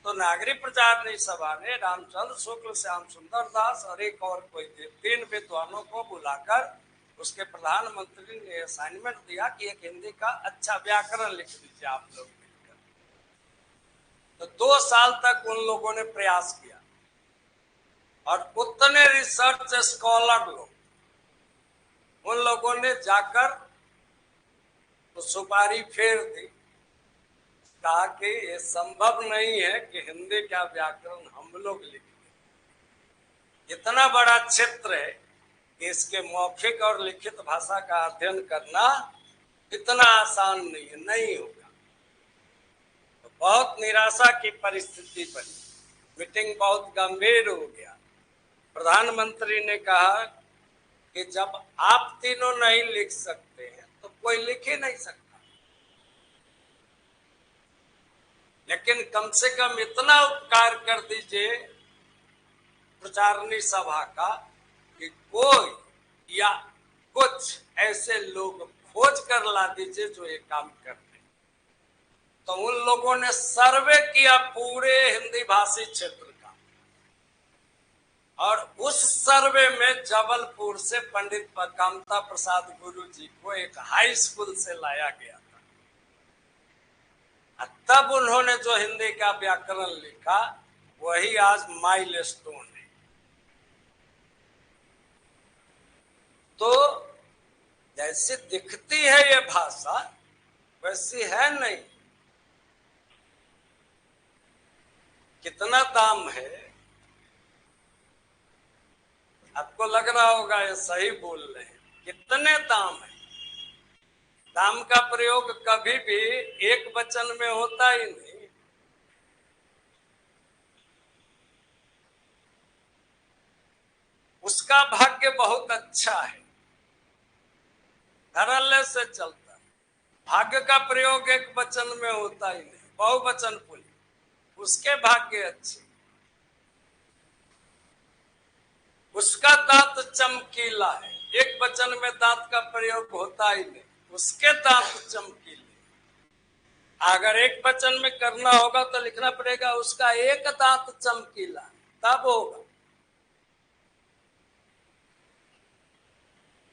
तो नागरिक प्रचारणी सभा ने रामचंद्र शुक्ल, श्याम सुंदर दास और एक और कोई थे, 3 विद्वानों को बुलाकर उसके प्रधानमंत्री ने असाइनमेंट दिया कि एक हिंदी का अच्छा व्याकरण लिख दीजिए आप लोग। तो 2 साल तक उन लोगों ने प्रयास किया और उतने रिसर्च स्कॉलर लोग, उन लोगों ने जाकर तो सुपारी फेर दी, कहा कि ये संभव नहीं है कि हिंदी का व्याकरण हम लोग लिखें, इतना बड़ा क्षेत्र है कि इसके मौखिक और लिखित भाषा का अध्ययन करना इतना आसान नहीं है, नहीं होगा। तो बहुत निराशा की परिस्थिति बनी, मीटिंग बहुत गंभीर हो गया। प्रधानमंत्री ने कहा कि जब आप तीनों नहीं लिख सकते हैं तो कोई लिख ही नहीं सकता, लेकिन कम से कम इतना उपकार कर दीजिए प्रचारणी सभा का कि कोई या कुछ ऐसे लोग खोज कर ला दीजिए जो ये काम करते। तो उन लोगों ने सर्वे किया पूरे हिंदी भाषी क्षेत्र का, और उस सर्वे में जबलपुर से पंडित कामता प्रसाद गुरु जी को एक हाई स्कूल से लाया गया था। तब उन्होंने जो हिंदी का व्याकरण लिखा वही आज माइलस्टोन है। तो जैसी दिखती है ये भाषा वैसी है नहीं। कितना दाम है, आपको लग रहा होगा ये सही बोल रहे हैं, कितने दाम है? धाम का प्रयोग कभी भी एक वचन में होता ही नहीं। उसका भाग्य बहुत अच्छा है, धड़ल्ले से चलता है। भाग्य का प्रयोग एक वचन में होता ही नहीं, बहुवचन पुल्य, उसके भाग्य अच्छे। उसका दांत चमकीला है, एक वचन में दांत का प्रयोग होता ही नहीं, उसके दांत चमकीले। अगर एक वचन में करना होगा तो लिखना पड़ेगा उसका एक दांत चमकीला, तब होगा।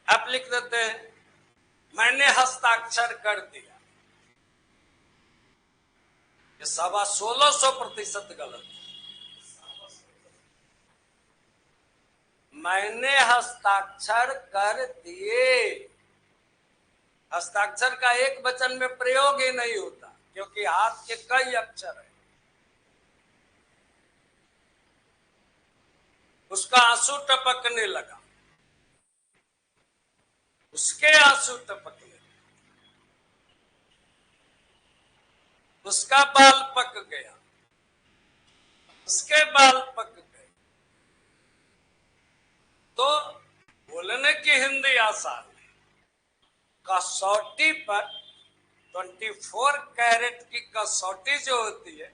आप लिख देते हैं मैंने हस्ताक्षर कर दिया, ये 1600% गलत है। मैंने हस्ताक्षर कर दिए, हस्ताक्षर का एक वचन में प्रयोग ही नहीं होता, क्योंकि हाथ के कई अक्षर है। उसका आंसू टपकने लगा, उसके आंसू टपकने, उसका बाल पक गया, उसके बाल पक गए। तो बोलने की हिंदी आसान है, कसौटी पर 24 कैरेट की कसौटी जो होती है,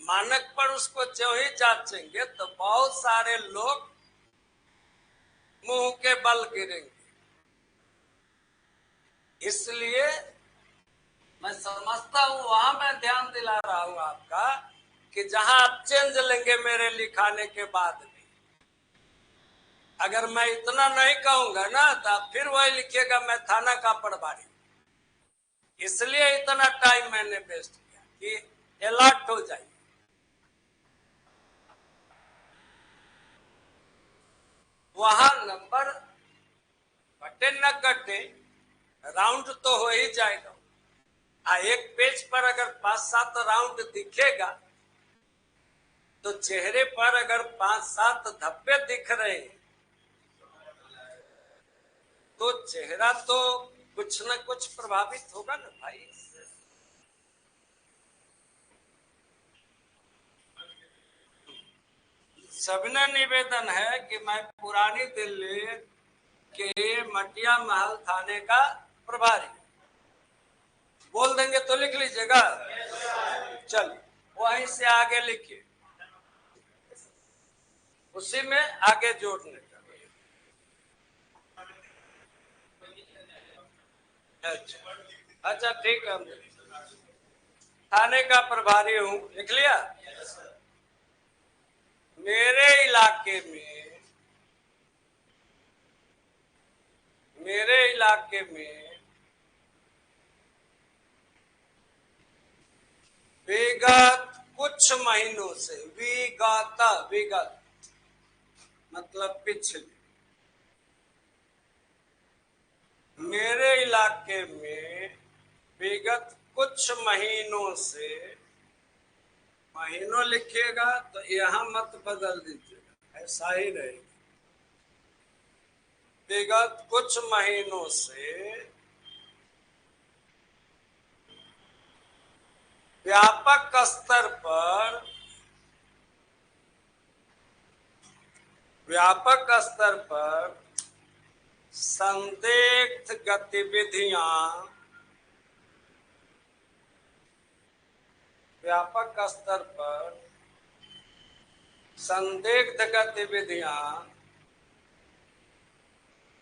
मानक पर उसको जो ही जांचेंगे तो बहुत सारे लोग मुंह के बल गिरेंगे। इसलिए मैं समझता हूं, वहां मैं ध्यान दिला रहा हूं आपका कि जहां आप चेंज लेंगे मेरे लिखाने के बाद भी, अगर मैं इतना नहीं कहूंगा ना तो फिर वही लिखिएगा मैं थाना का प्रभारी। इसलिए इतना टाइम मैंने वेस्ट किया कि अलर्ट हो जाए। वहां नंबर कटे न कटे, राउंड तो हो ही जाएगा। एक पेज पर अगर 5-7 राउंड दिखेगा तो चेहरे पर अगर 5-7 धब्बे दिख रहे हैं तो चेहरा तो कुछ न कुछ प्रभावित होगा ना भाई। सबने निवेदन है कि मैं पुरानी दिल्ली के मटिया महल थाने का प्रभारी, बोल देंगे तो लिख लीजिएगा। चलिए वहीं से आगे लिखिए, उसी में आगे जोड़ने का। अच्छा ठीक है, थाने का प्रभारी हूं, लिख लिया। मेरे इलाके में, मेरे इलाके में विगत कुछ महीनों से, विगत मतलब पिछले, मेरे इलाके में विगत कुछ महीनों से, महीनों लिखिएगा तो यहां मत बदल दीजिएगा, ऐसा ही रहेगा। विगत कुछ महीनों से व्यापक स्तर पर, व्यापक स्तर पर संदिग्ध गतिविधियां, व्यापक स्तर पर संदिग्ध गतिविधियां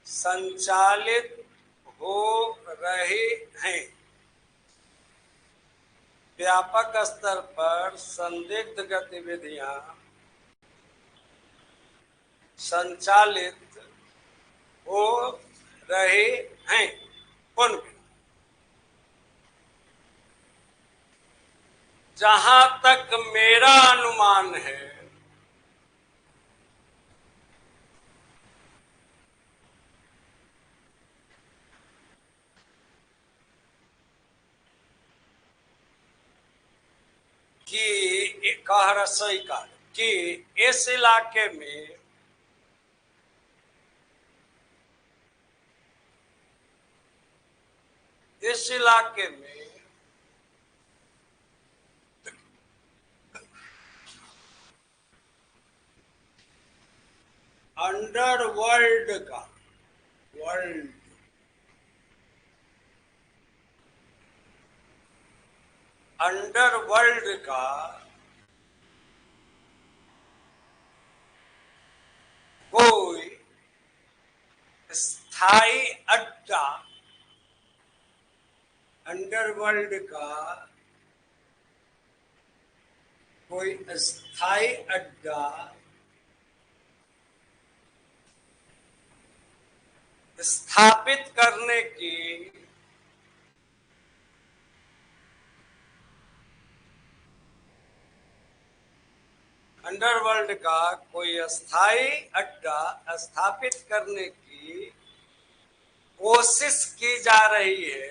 संचालित हो रही हैं। व्यापक स्तर पर संदिग्ध गतिविधियां संचालित हो रही हैं। कौन? जहां तक मेरा अनुमान है, कि कह रसोई का कि इस इलाके में इस इलाके में अंडरवर्ल्ड का वर्ल्ड अंडरवर्ल्ड का कोई स्थायी अड्डा, अंडरवर्ल्ड का कोई स्थायी अड्डा स्थापित करने की अंडरवर्ल्ड का कोई अस्थायी अड्डा स्थापित करने की कोशिश की जा रही है,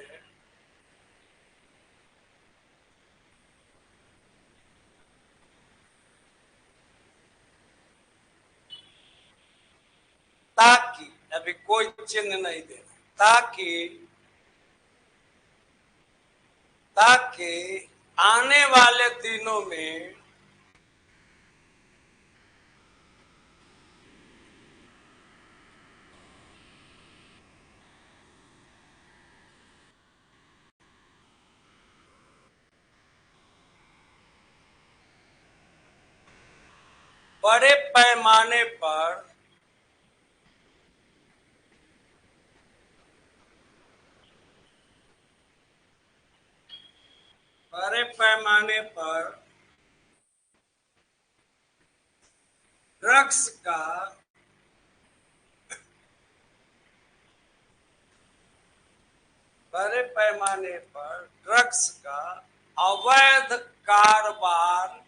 ताकि अभी कोई चिन्ह नहीं देना, ताकि आने वाले दिनों में बड़े पैमाने पर ड्रग्स का बड़े पैमाने पर ड्रग्स का अवैध कारोबार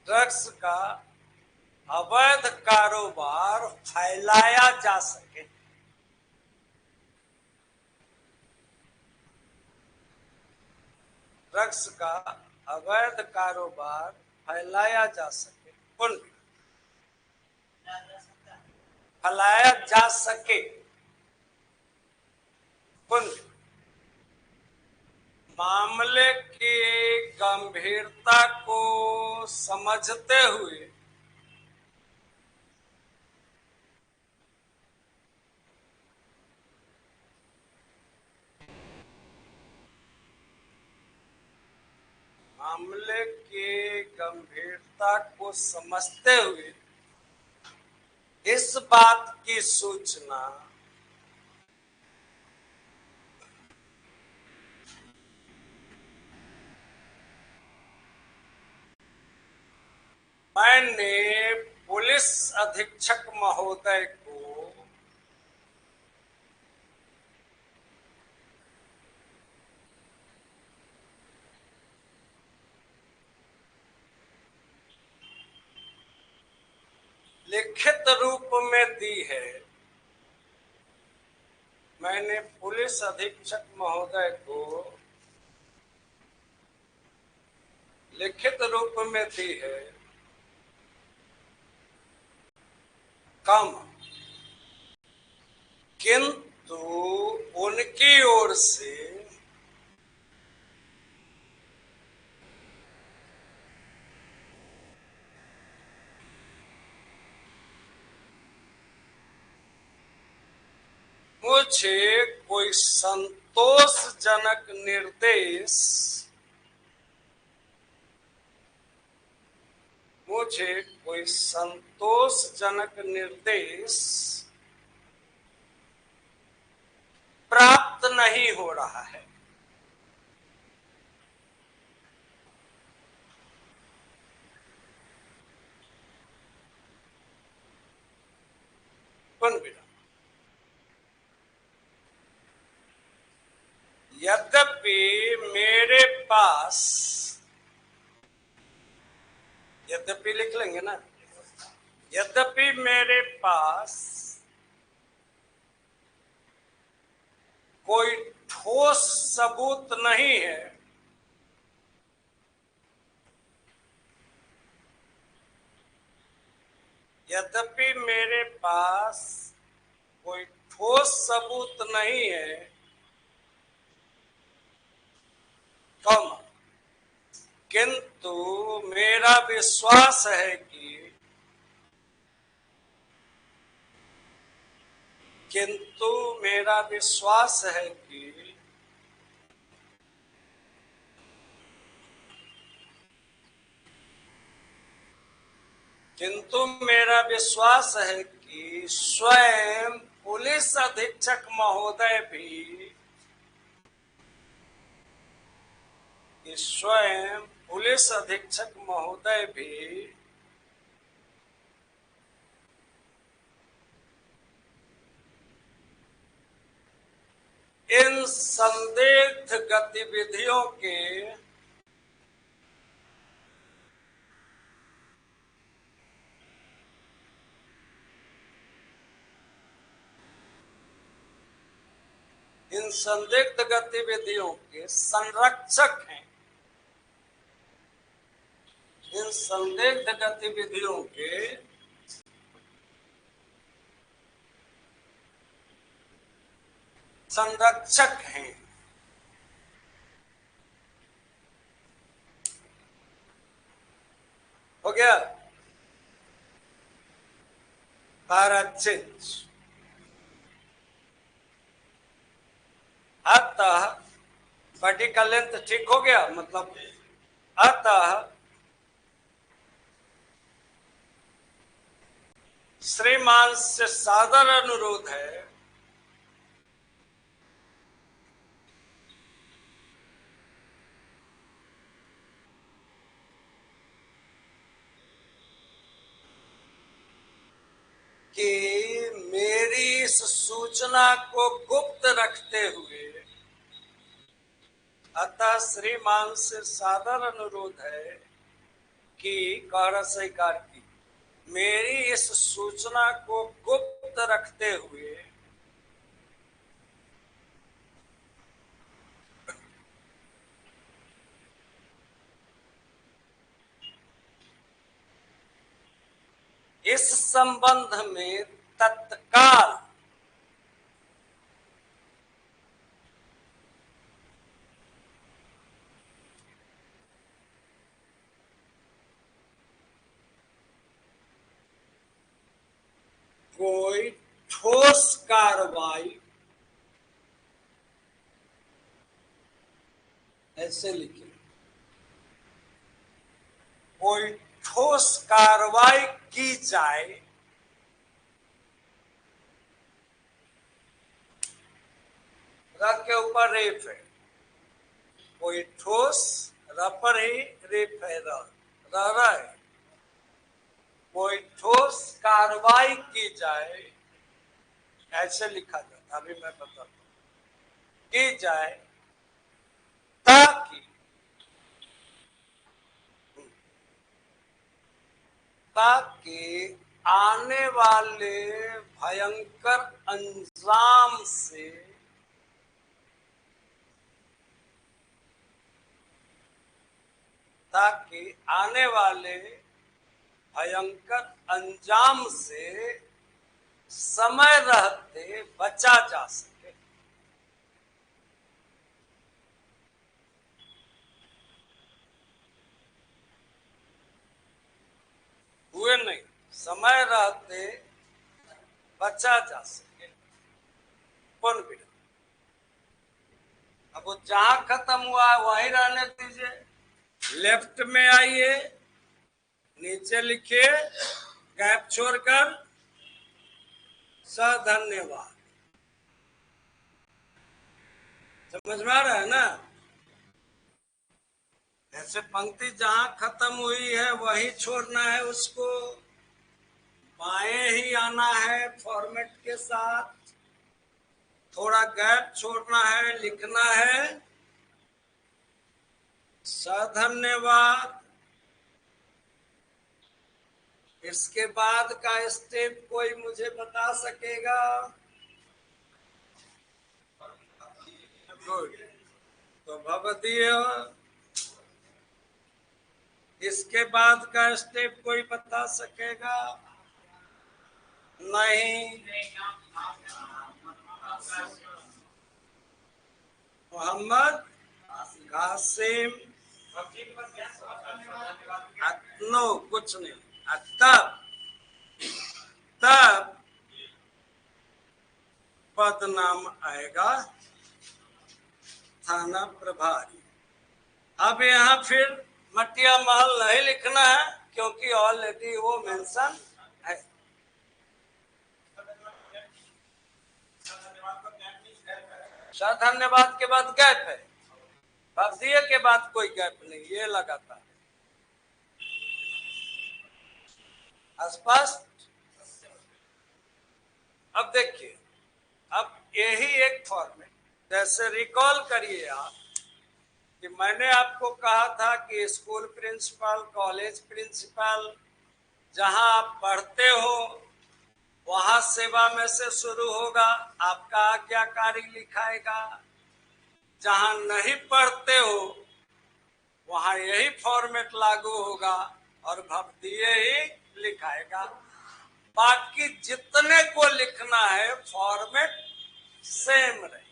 ड्रग्स का अवैध कारोबार फैलाया जा सके, ड्रग्स का अवैध कारोबार फैलाया जा सके, फैलाया जा सके। मामले की गंभीरता को समझते हुए समझते हुए इस बात की सूचना मैंने पुलिस अधीक्षक महोदय को लिखित रूप में दी है। मैंने पुलिस अधीक्षक महोदय को लिखित रूप में दी है। कम किंतु उनकी ओर से मुझे कोई संतोषजनक निर्देश प्राप्त नहीं हो रहा है। यद्यपि मेरे पास, यद्यपि लिख लेंगे ना, यद्यपि मेरे पास कोई ठोस सबूत नहीं है, यद्यपि मेरे पास कोई ठोस सबूत नहीं है, किंतु मेरा विश्वास है कि स्वयं पुलिस अधीक्षक महोदय भी इन संदिग्ध गतिविधियों के संरक्षक हैं। इन संदिग्ध गतिविधियों के संरक्षक हैं। हो गया पाराचित। अतः बॉडी का लेंथ ठीक हो गया, मतलब अतः श्रीमान से सादर अनुरोध है कि मेरी इस सूचना को गुप्त रखते हुए, अतः श्रीमान से सादर अनुरोध है कि कह स्वीकार की मेरी इस सूचना को गुप्त रखते हुए इस संबंध में तत्काल कोई ठोस कार्रवाई, ऐसे लिखे, कोई ठोस कार्रवाई की जाए रख के ऊपर रेफ है, कोई ठोस रपर ही रेफ है, रह है, कोई ठोस कार्रवाई की जाए, ऐसे लिखा जाता, अभी मैं बताता हूं, की जाए ताकि आने वाले भयंकर अंजाम से समय रहते बचा जा सके। हुए नहीं, समय रहते बचा जा सके। कौन भी अब वो जहां खत्म हुआ वहीं रहने दीजिए, लेफ्ट में आइए, नीचे लिखिए गैप छोड़कर धन्यवाद। समझ में आ रहा है ना? ऐसे पंक्ति जहां खत्म हुई है वहीं छोड़ना है, उसको बाएं ही आना है फॉर्मेट के साथ, थोड़ा गैप छोड़ना है, लिखना है धन्यवाद। इसके बाद का स्टेप कोई मुझे बता सकेगा? गुड, तो भवदीय। इसके बाद का स्टेप कोई बता सकेगा? नहीं, मोहम्मद कासिम, नो कुछ नहीं। तब तब पद नाम आएगा थाना प्रभारी। अब यहाँ फिर मटिया महल नहीं लिखना है क्योंकि ऑलरेडी वो मेंशन है। धन्यवाद के बाद गैप है, बब्दिये के बाद कोई गैप नहीं, ये लगातार स्पष्ट। अब देखिए, अब यही एक फॉर्मेट, जैसे रिकॉल करिए आप कि मैंने आपको कहा था कि स्कूल प्रिंसिपल, कॉलेज प्रिंसिपल, जहां आप पढ़ते हो वहां सेवा में से शुरू होगा, आपका आज्ञाकारी लिखाएगा। जहां नहीं पढ़ते हो वहां यही फॉर्मेट लागू होगा और भब्दिये ही लिखाएगा। बाकी जितने को लिखना है फॉर्मेट सेम रहे।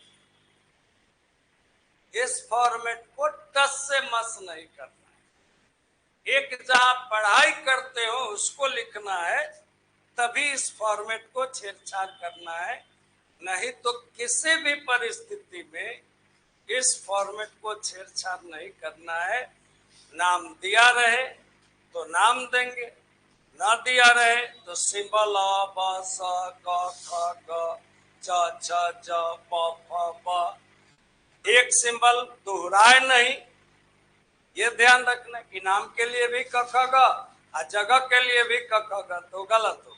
इस फॉर्मेट को टस से मस नहीं करना है। एक जहां पढ़ाई करते हो उसको लिखना है, तभी इस फॉर्मेट को छेड़छाड़ करना है। नहीं तो किसी भी परिस्थिति में इस फॉर्मेट को छेड़छाड़ नहीं करना है। नाम दिया रहे तो नाम देंगे, ना दिया रहे तो सिंबल अ ब स क ख ग च छ ज प फ ब, एक सिंबल दोहराए नहीं। ये ध्यान रखना कि नाम के लिए भी क ख ग और जगह के लिए भी क ख ग, तो गलत होगा।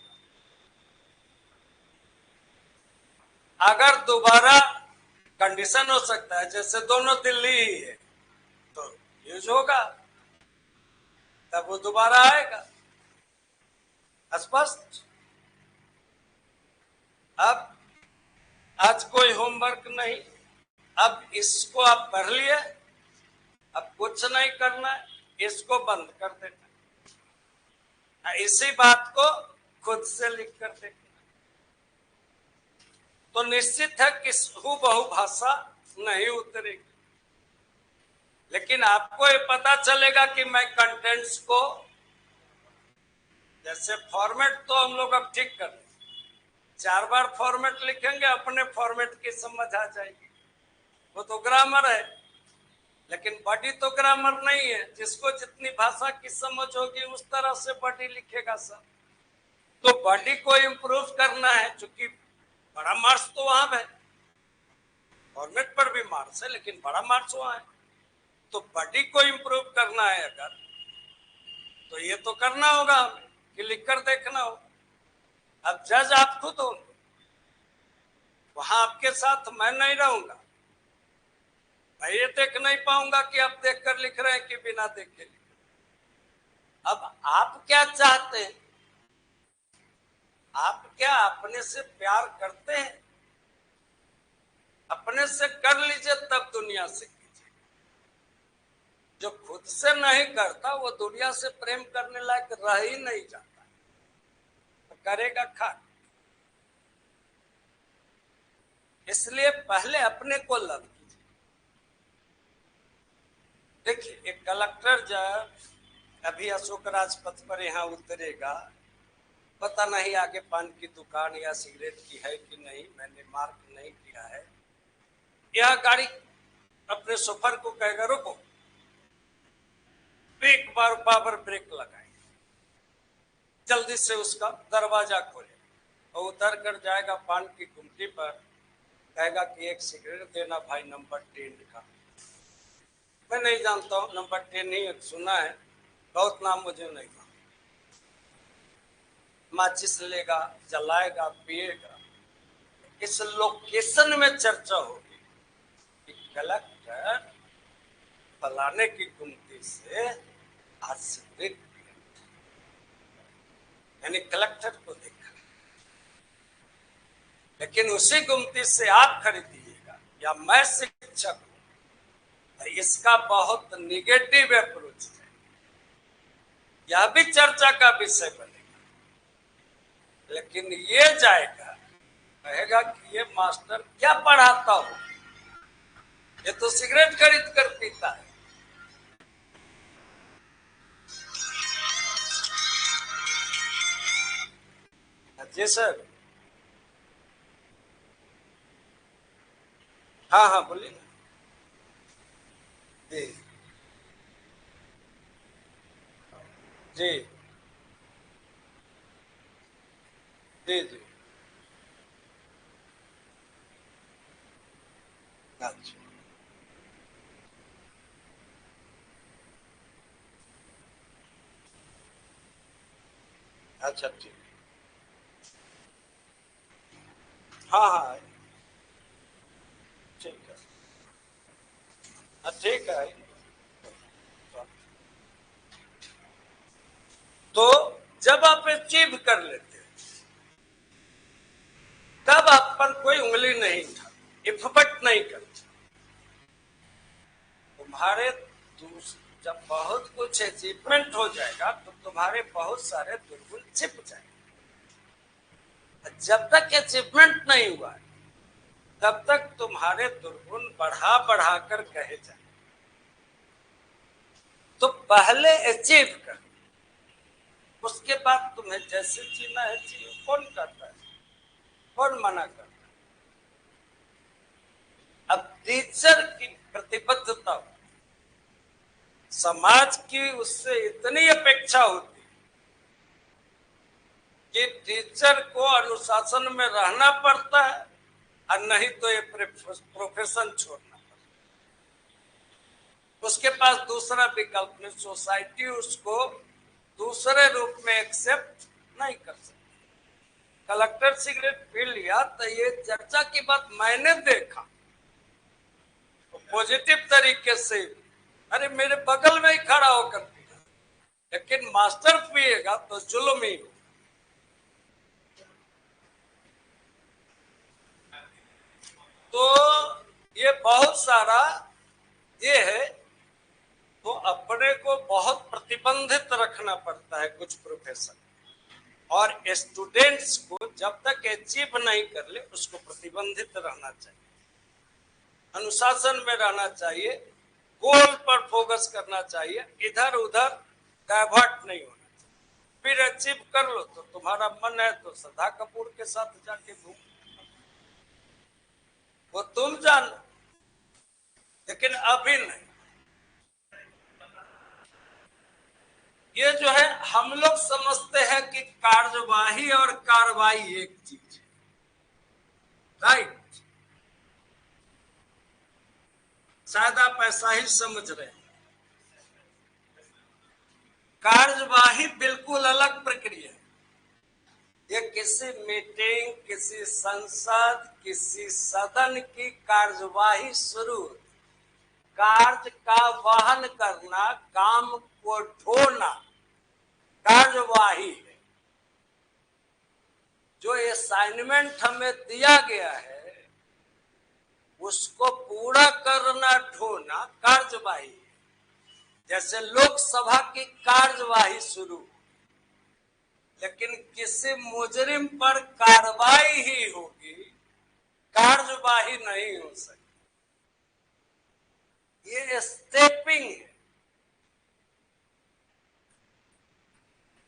अगर दोबारा कंडीशन हो सकता है, जैसे दोनों दिल्ली ही है तो यूज होगा, तब वो दोबारा आएगा। स्पष्ट। अब आज कोई होमवर्क नहीं, अब इसको आप पढ़ लिए, अब कुछ नहीं करना है, इसको बंद कर देना, इसी बात को खुद से लिख कर देखना, तो निश्चित है कि हूबहू भाषा नहीं उतरेगी। लेकिन आपको ये पता चलेगा कि मैं कंटेंट्स को, जैसे फॉर्मेट तो हम लोग अब ठीक कर लें, 4 बार फॉर्मेट लिखेंगे अपने फॉर्मेट की समझ आ जाएगी। वो तो ग्रामर है, लेकिन बॉडी तो ग्रामर नहीं है। जिसको जितनी भाषा की समझ होगी उस तरह से बॉडी लिखेगा सर। तो बॉडी को इम्प्रूव करना है, क्योंकि बड़ा मार्क्स तो वहां है, फॉर्मेट पर भी मार्क्स है लेकिन बड़ा मार्क्स वहां है। तो बॉडी को इम्प्रूव करना है अगर, तो ये तो करना होगा हमें कि लिख कर देखना होगा। अब जज आप खुद हो, वहां आपके साथ मैं नहीं रहूंगा, मैं ये देख नहीं पाऊंगा कि आप देखकर लिख रहे हैं कि बिना देखे लिख रहे। अब आप क्या चाहते हैं? आप क्या अपने से प्यार करते हैं? अपने से कर लीजिए तब दुनिया से कीजिए। जो खुद से नहीं करता वो दुनिया से प्रेम करने लायक रह ही नहीं जाता, तो करेगा खा। इसलिए पहले अपने को लव कीजिए। देखिए, एक कलेक्टर जब अभी अशोक राजपथ पर यहाँ उतरेगा, पता नहीं आगे पान की दुकान या सिगरेट की है कि नहीं, मैंने मार्क नहीं किया है। यह गाड़ी अपने शोफर को कहेगा रुको, एक बार पावर ब्रेक लगाएगा, जल्दी से उसका दरवाजा खोले और उतर कर जाएगा पान की गुमटी पर, कहेगा कि एक सिगरेट देना भाई, नंबर 10 का। मैं नहीं जानता हूँ, नंबर 10 ही सुना है, बहुत नाम मुझे नहीं। माचिस लेगा, जलाएगा, पिएगा। इस लोकेशन में चर्चा होगी कि कलेक्टर फलाने की गुमती से आज सिगरेट पिया, यानी कलेक्टर को देखा। लेकिन उसी गुमती से आप खरीदिएगा या मैं शिक्षक हूं, इसका बहुत निगेटिव अप्रोच है, यह भी चर्चा का विषय बनेगा। लेकिन ये जाएगा, कहेगा कि ये मास्टर क्या पढ़ाता हो, ये तो सिगरेट खरीद कर पीता है। जी सर। हाँ हाँ बोलिए ना। जी जी जी जी। अच्छा अच्छा ठीक। हाँ हाँ ठीक है। हाँ ठीक है। तो जब आप अचीव कर लेते हैं तब आप पर कोई उंगली नहीं था, इफबट नहीं करती तुम्हारे। जब बहुत कुछ अचीवमेंट हो जाएगा तो तुम्हारे बहुत सारे दुर्गुण छिप जाएंगे। जब तक अचीवमेंट नहीं हुआ तब तक तुम्हारे दुर्गुण बढ़ा बढ़ा कर कहे जाए। तो पहले अचीव कर, उसके बाद तुम्हें जैसे जीना है जियो। कौन करता है, कौन मना करता है? अब टीचर की प्रतिबद्धता, समाज की उससे इतनी अपेक्षा होती कि टीचर को अनुशासन में रहना पड़ता है, और नहीं तो ये प्रोफेशन छोड़ना पड़ता है। उसके पास दूसरा विकल्प नहीं, सोसाइटी उसको दूसरे रूप में एक्सेप्ट नहीं कर सकती। कलेक्टर सिगरेट पी लिया तो ये चर्चा की बात मैंने देखा तो पॉजिटिव तरीके से, अरे मेरे बगल में ही खड़ा होकर पिया। लेकिन मास्टर पिएगा तो जुल्म ही हो। तो ये बहुत सारा ये है। तो अपने को बहुत प्रतिबंधित रखना पड़ता है कुछ प्रोफेशन, और स्टूडेंट्स को जब तक अचीव नहीं कर ले उसको प्रतिबंधित रहना चाहिए, अनुशासन में रहना चाहिए, गोल पर फोकस करना चाहिए, इधर उधर डाइवर्ट नहीं होना चाहिए। फिर अचीव कर लो तो तुम्हारा मन है तो श्रद्धा कपूर के साथ जाके घूम, वो तुम जान, लेकिन अभी नहीं। ये जो है हम लोग समझते हैं कि कार्यवाही और कार्रवाई एक चीज है, राइट? शायद आप ऐसा ही समझ रहे हैं। कार्यवाही बिल्कुल अलग प्रक्रिया है। ये किसी मीटिंग, किसी संसद, किसी सदन की कार्यवाही शुरू, कार्य का वहन करना, काम को ढोना कार्यवाही है। जो असाइनमेंट हमें दिया गया है उसको पूरा करना, ढोना कार्यवाही है। जैसे लोकसभा की कार्यवाही शुरू, लेकिन किसी मुजरिम पर कार्रवाई ही होगी, कार्यवाही नहीं हो सकती। ये स्टेपिंग है।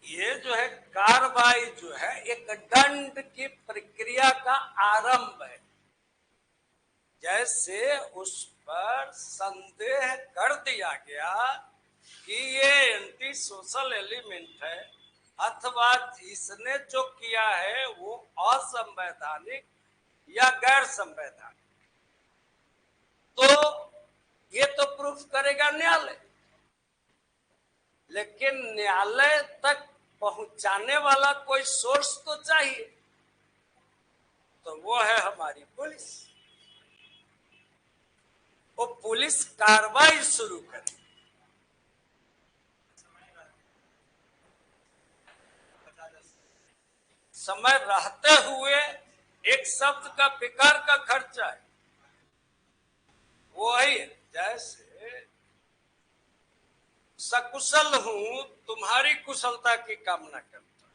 ये जो है कार्रवाई जो है एक दंड की प्रक्रिया का आरंभ है। जैसे उस पर संदेह कर दिया गया कि ये एंटी सोशल एलिमेंट है, अथवा इसने जो किया है वो असंवैधानिक या गैर संवैधानिक, तो ये तो प्रूफ करेगा न्यायालय। लेकिन न्यायालय तक पहुंचाने वाला कोई सोर्स तो चाहिए, तो वो है हमारी पुलिस। वो पुलिस कार्रवाई शुरू करे। समय रहते हुए एक शब्द का बेकार का खर्चा है, वही है। जैसे सकुशल हूं, तुम्हारी कुशलता की कामना करता,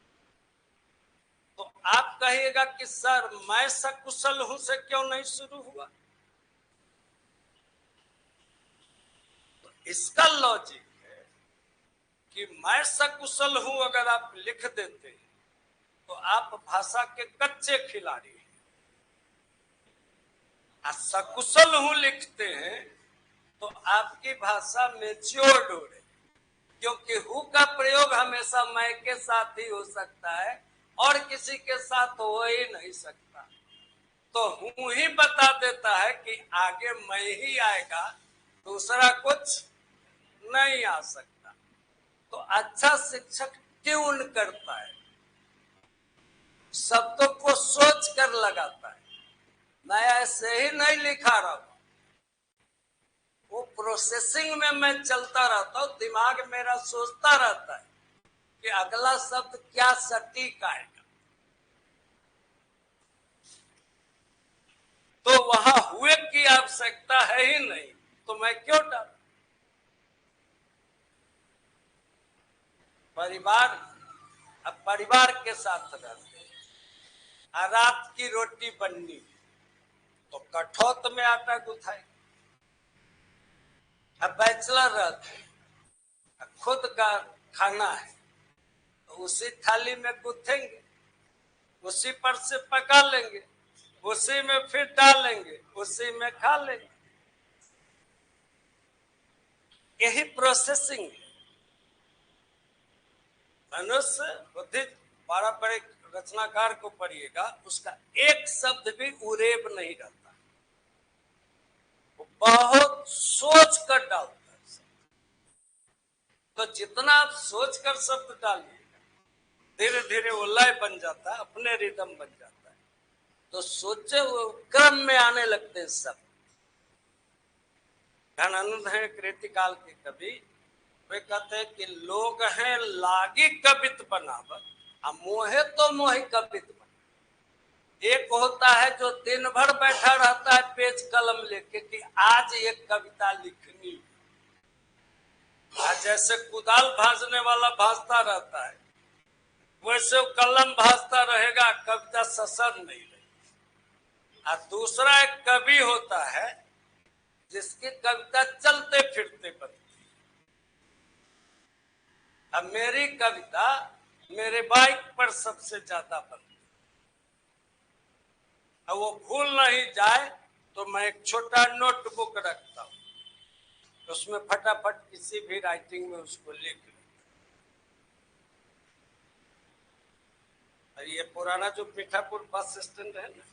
तो आप कहिएगा कि सर मैं सकुशल हूं से क्यों नहीं शुरू हुआ? तो इसका लॉजिक है कि मैं सकुशल हूं अगर आप लिख देते हैं तो आप भाषा के कच्चे खिलाड़ी हैं। सकुशल हूं लिखते हैं तो आपकी भाषा मेच्योर्ड हो रही, क्योंकि हु का प्रयोग हमेशा मैं के साथ ही हो सकता है और किसी के साथ हो ही नहीं सकता। तो हूं ही बता देता है कि आगे मैं ही आएगा, दूसरा कुछ नहीं आ सकता। तो अच्छा शिक्षक ट्यून करता है, शब्दों को सोच कर लगाता है। मैं ऐसे ही नहीं लिखा रहा, वो प्रोसेसिंग में मैं चलता रहता हूं, दिमाग मेरा सोचता रहता है कि अगला शब्द क्या सटीक आएगा। तो वहां हुए की आवश्यकता है ही नहीं, तो मैं क्यों डालूं? परिवार, अब परिवार के साथ रहते हैं, रात की रोटी बननी तो कठौत में आटा गुथाए। अब बैचलर रहते हैं, खुद का खाना है तो उसी थाली में गुथेंगे, उसी पर से पका लेंगे, उसी में फिर डालेंगे, उसी में खा लेंगे। यही प्रोसेसिंग है। मनुष्य बुद्धि, बड़ा बड़े रचनाकार को पढ़िएगा, उसका एक शब्द भी उरेब नहीं रहता, वो बहुत सोच कर डालता है। तो जितना आप सोच कर शब्द डालिएगा, धीरे धीरे वो लय बन जाता है, अपने रिदम बन जाता है। तो सोचे वो क्रम में आने लगते हैं सब। धनानंद है कृतिकाल के कवि, वे कहते हैं कि लोग हैं लागी कवित बनावत, मोहे तो मोहि कवित बना। एक होता है जो दिन भर बैठा रहता है पेज कलम लेके कि आज एक कविता लिखनी, जैसे कुदाल भाजने वाला भाजता रहता है वैसे वो कलम भाजता रहेगा, कविता ससर नहीं रहेगी। और दूसरा एक कवि होता है जिसकी कविता चलते फिरते बनती। अब मेरी कविता मेरे बाइक पर सबसे ज्यादा बनती, अब वो भूल नहीं जाए तो मैं एक छोटा नोटबुक रखता हूँ, उसमें फटाफट किसी भी राइटिंग में उसको लिख लो। ये पुराना जो मीठापुर बस स्टैंड है ना,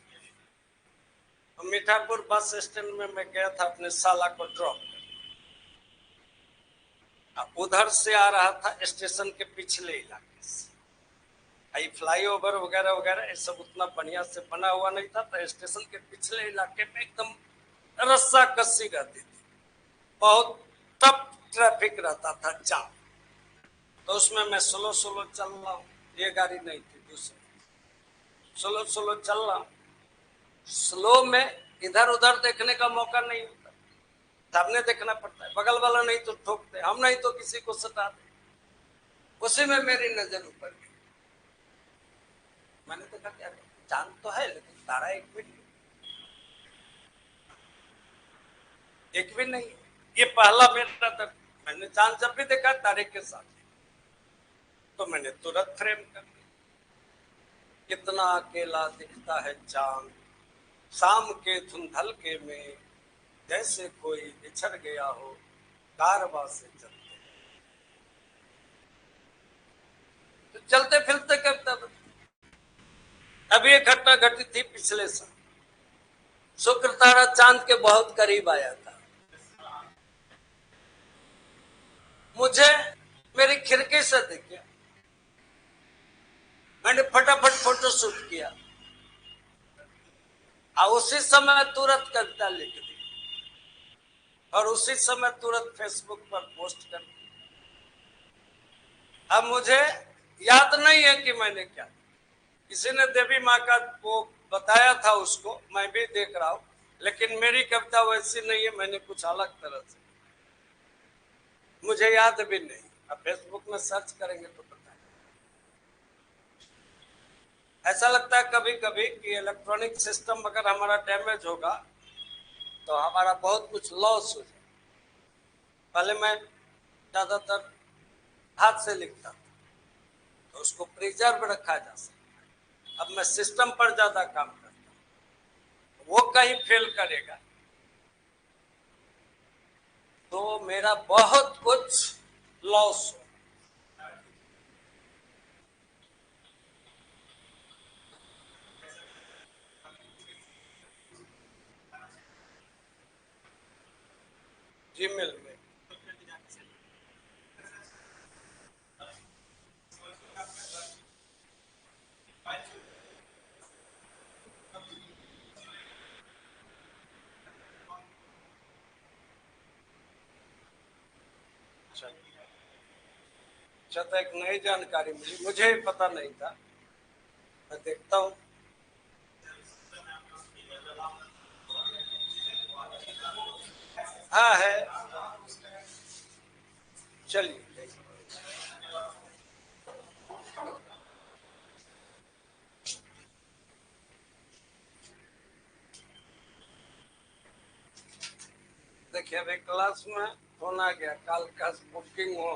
तो मीठापुर बस स्टैंड में मैं गया था अपने साला को ड्रॉप कर, उधर से आ रहा था स्टेशन के पिछले इलाके से। फ्लाईओवर वगैरह वगैरह ये सब उतना बढ़िया से बना हुआ नहीं था, तो स्टेशन के पिछले इलाके में एकदम रस्सा कस्सी रहती थी, बहुत टफ ट्रैफिक रहता था, जाम। तो उसमें मैं स्लो स्लो चल रहा हूँ, ये गाड़ी नहीं थी, दूसरी स्लो स्लो चल रहा हूँ। स्लो में इधर उधर देखने का मौका नहीं होता, सामने देखना पड़ता है, बगल वाला नहीं तो ठोकते, हम नहीं तो किसी को सटा दे। उसी में मेरी नजर ऊपर गई, मैंने देखा क्या चांद तो है लेकिन तारा एक भी नहीं। ये पहला मेरा था, मैंने चांद जब भी देखा तारे के साथ, तो मैंने तुरंत फ्रेम कर दिया। कितना अकेला दिखता है चांद शाम के धुंधलके में, जैसे कोई बिछड़ गया हो कारवां से चलते। तो चलते फिरते करता था। अभी एक घटना घटी थी पिछले साल, शुक्र तारा चांद के बहुत करीब आया था। मुझे मेरी खिड़की से दिख गया, मैंने फटाफट फोटो शूट किया और उसी समय तुरंत कविता लिख दी और उसी समय तुरंत फेसबुक पर पोस्ट कर दी। अब मुझे याद नहीं है कि मैंने क्या, किसी ने देवी माँ का वो बताया था उसको, मैं भी देख रहा हूं, लेकिन मेरी कविता वैसी नहीं है, मैंने कुछ अलग तरह से, मुझे याद भी नहीं। अब फेसबुक में सर्च करेंगे तो बताएंगे। ऐसा लगता है कभी कभी कि इलेक्ट्रॉनिक सिस्टम अगर हमारा डैमेज होगा तो हमारा बहुत कुछ लॉस हो जाए। पहले मैं ज्यादातर हाथ से लिखता था तो उसको प्रिजर्व रखा जा सकता। अब मैं सिस्टम पर ज्यादा काम करता हूँ, वो कहीं फेल करेगा तो मेरा बहुत कुछ लॉस हो। जीमेल में अच्छा अच्छा, तो एक नई जानकारी मिली, मुझे पता नहीं था। मैं देखता हूँ। हाँ है, चलिए। देखिए अभी क्लास में फोन आ गया, कल का बुकिंग हो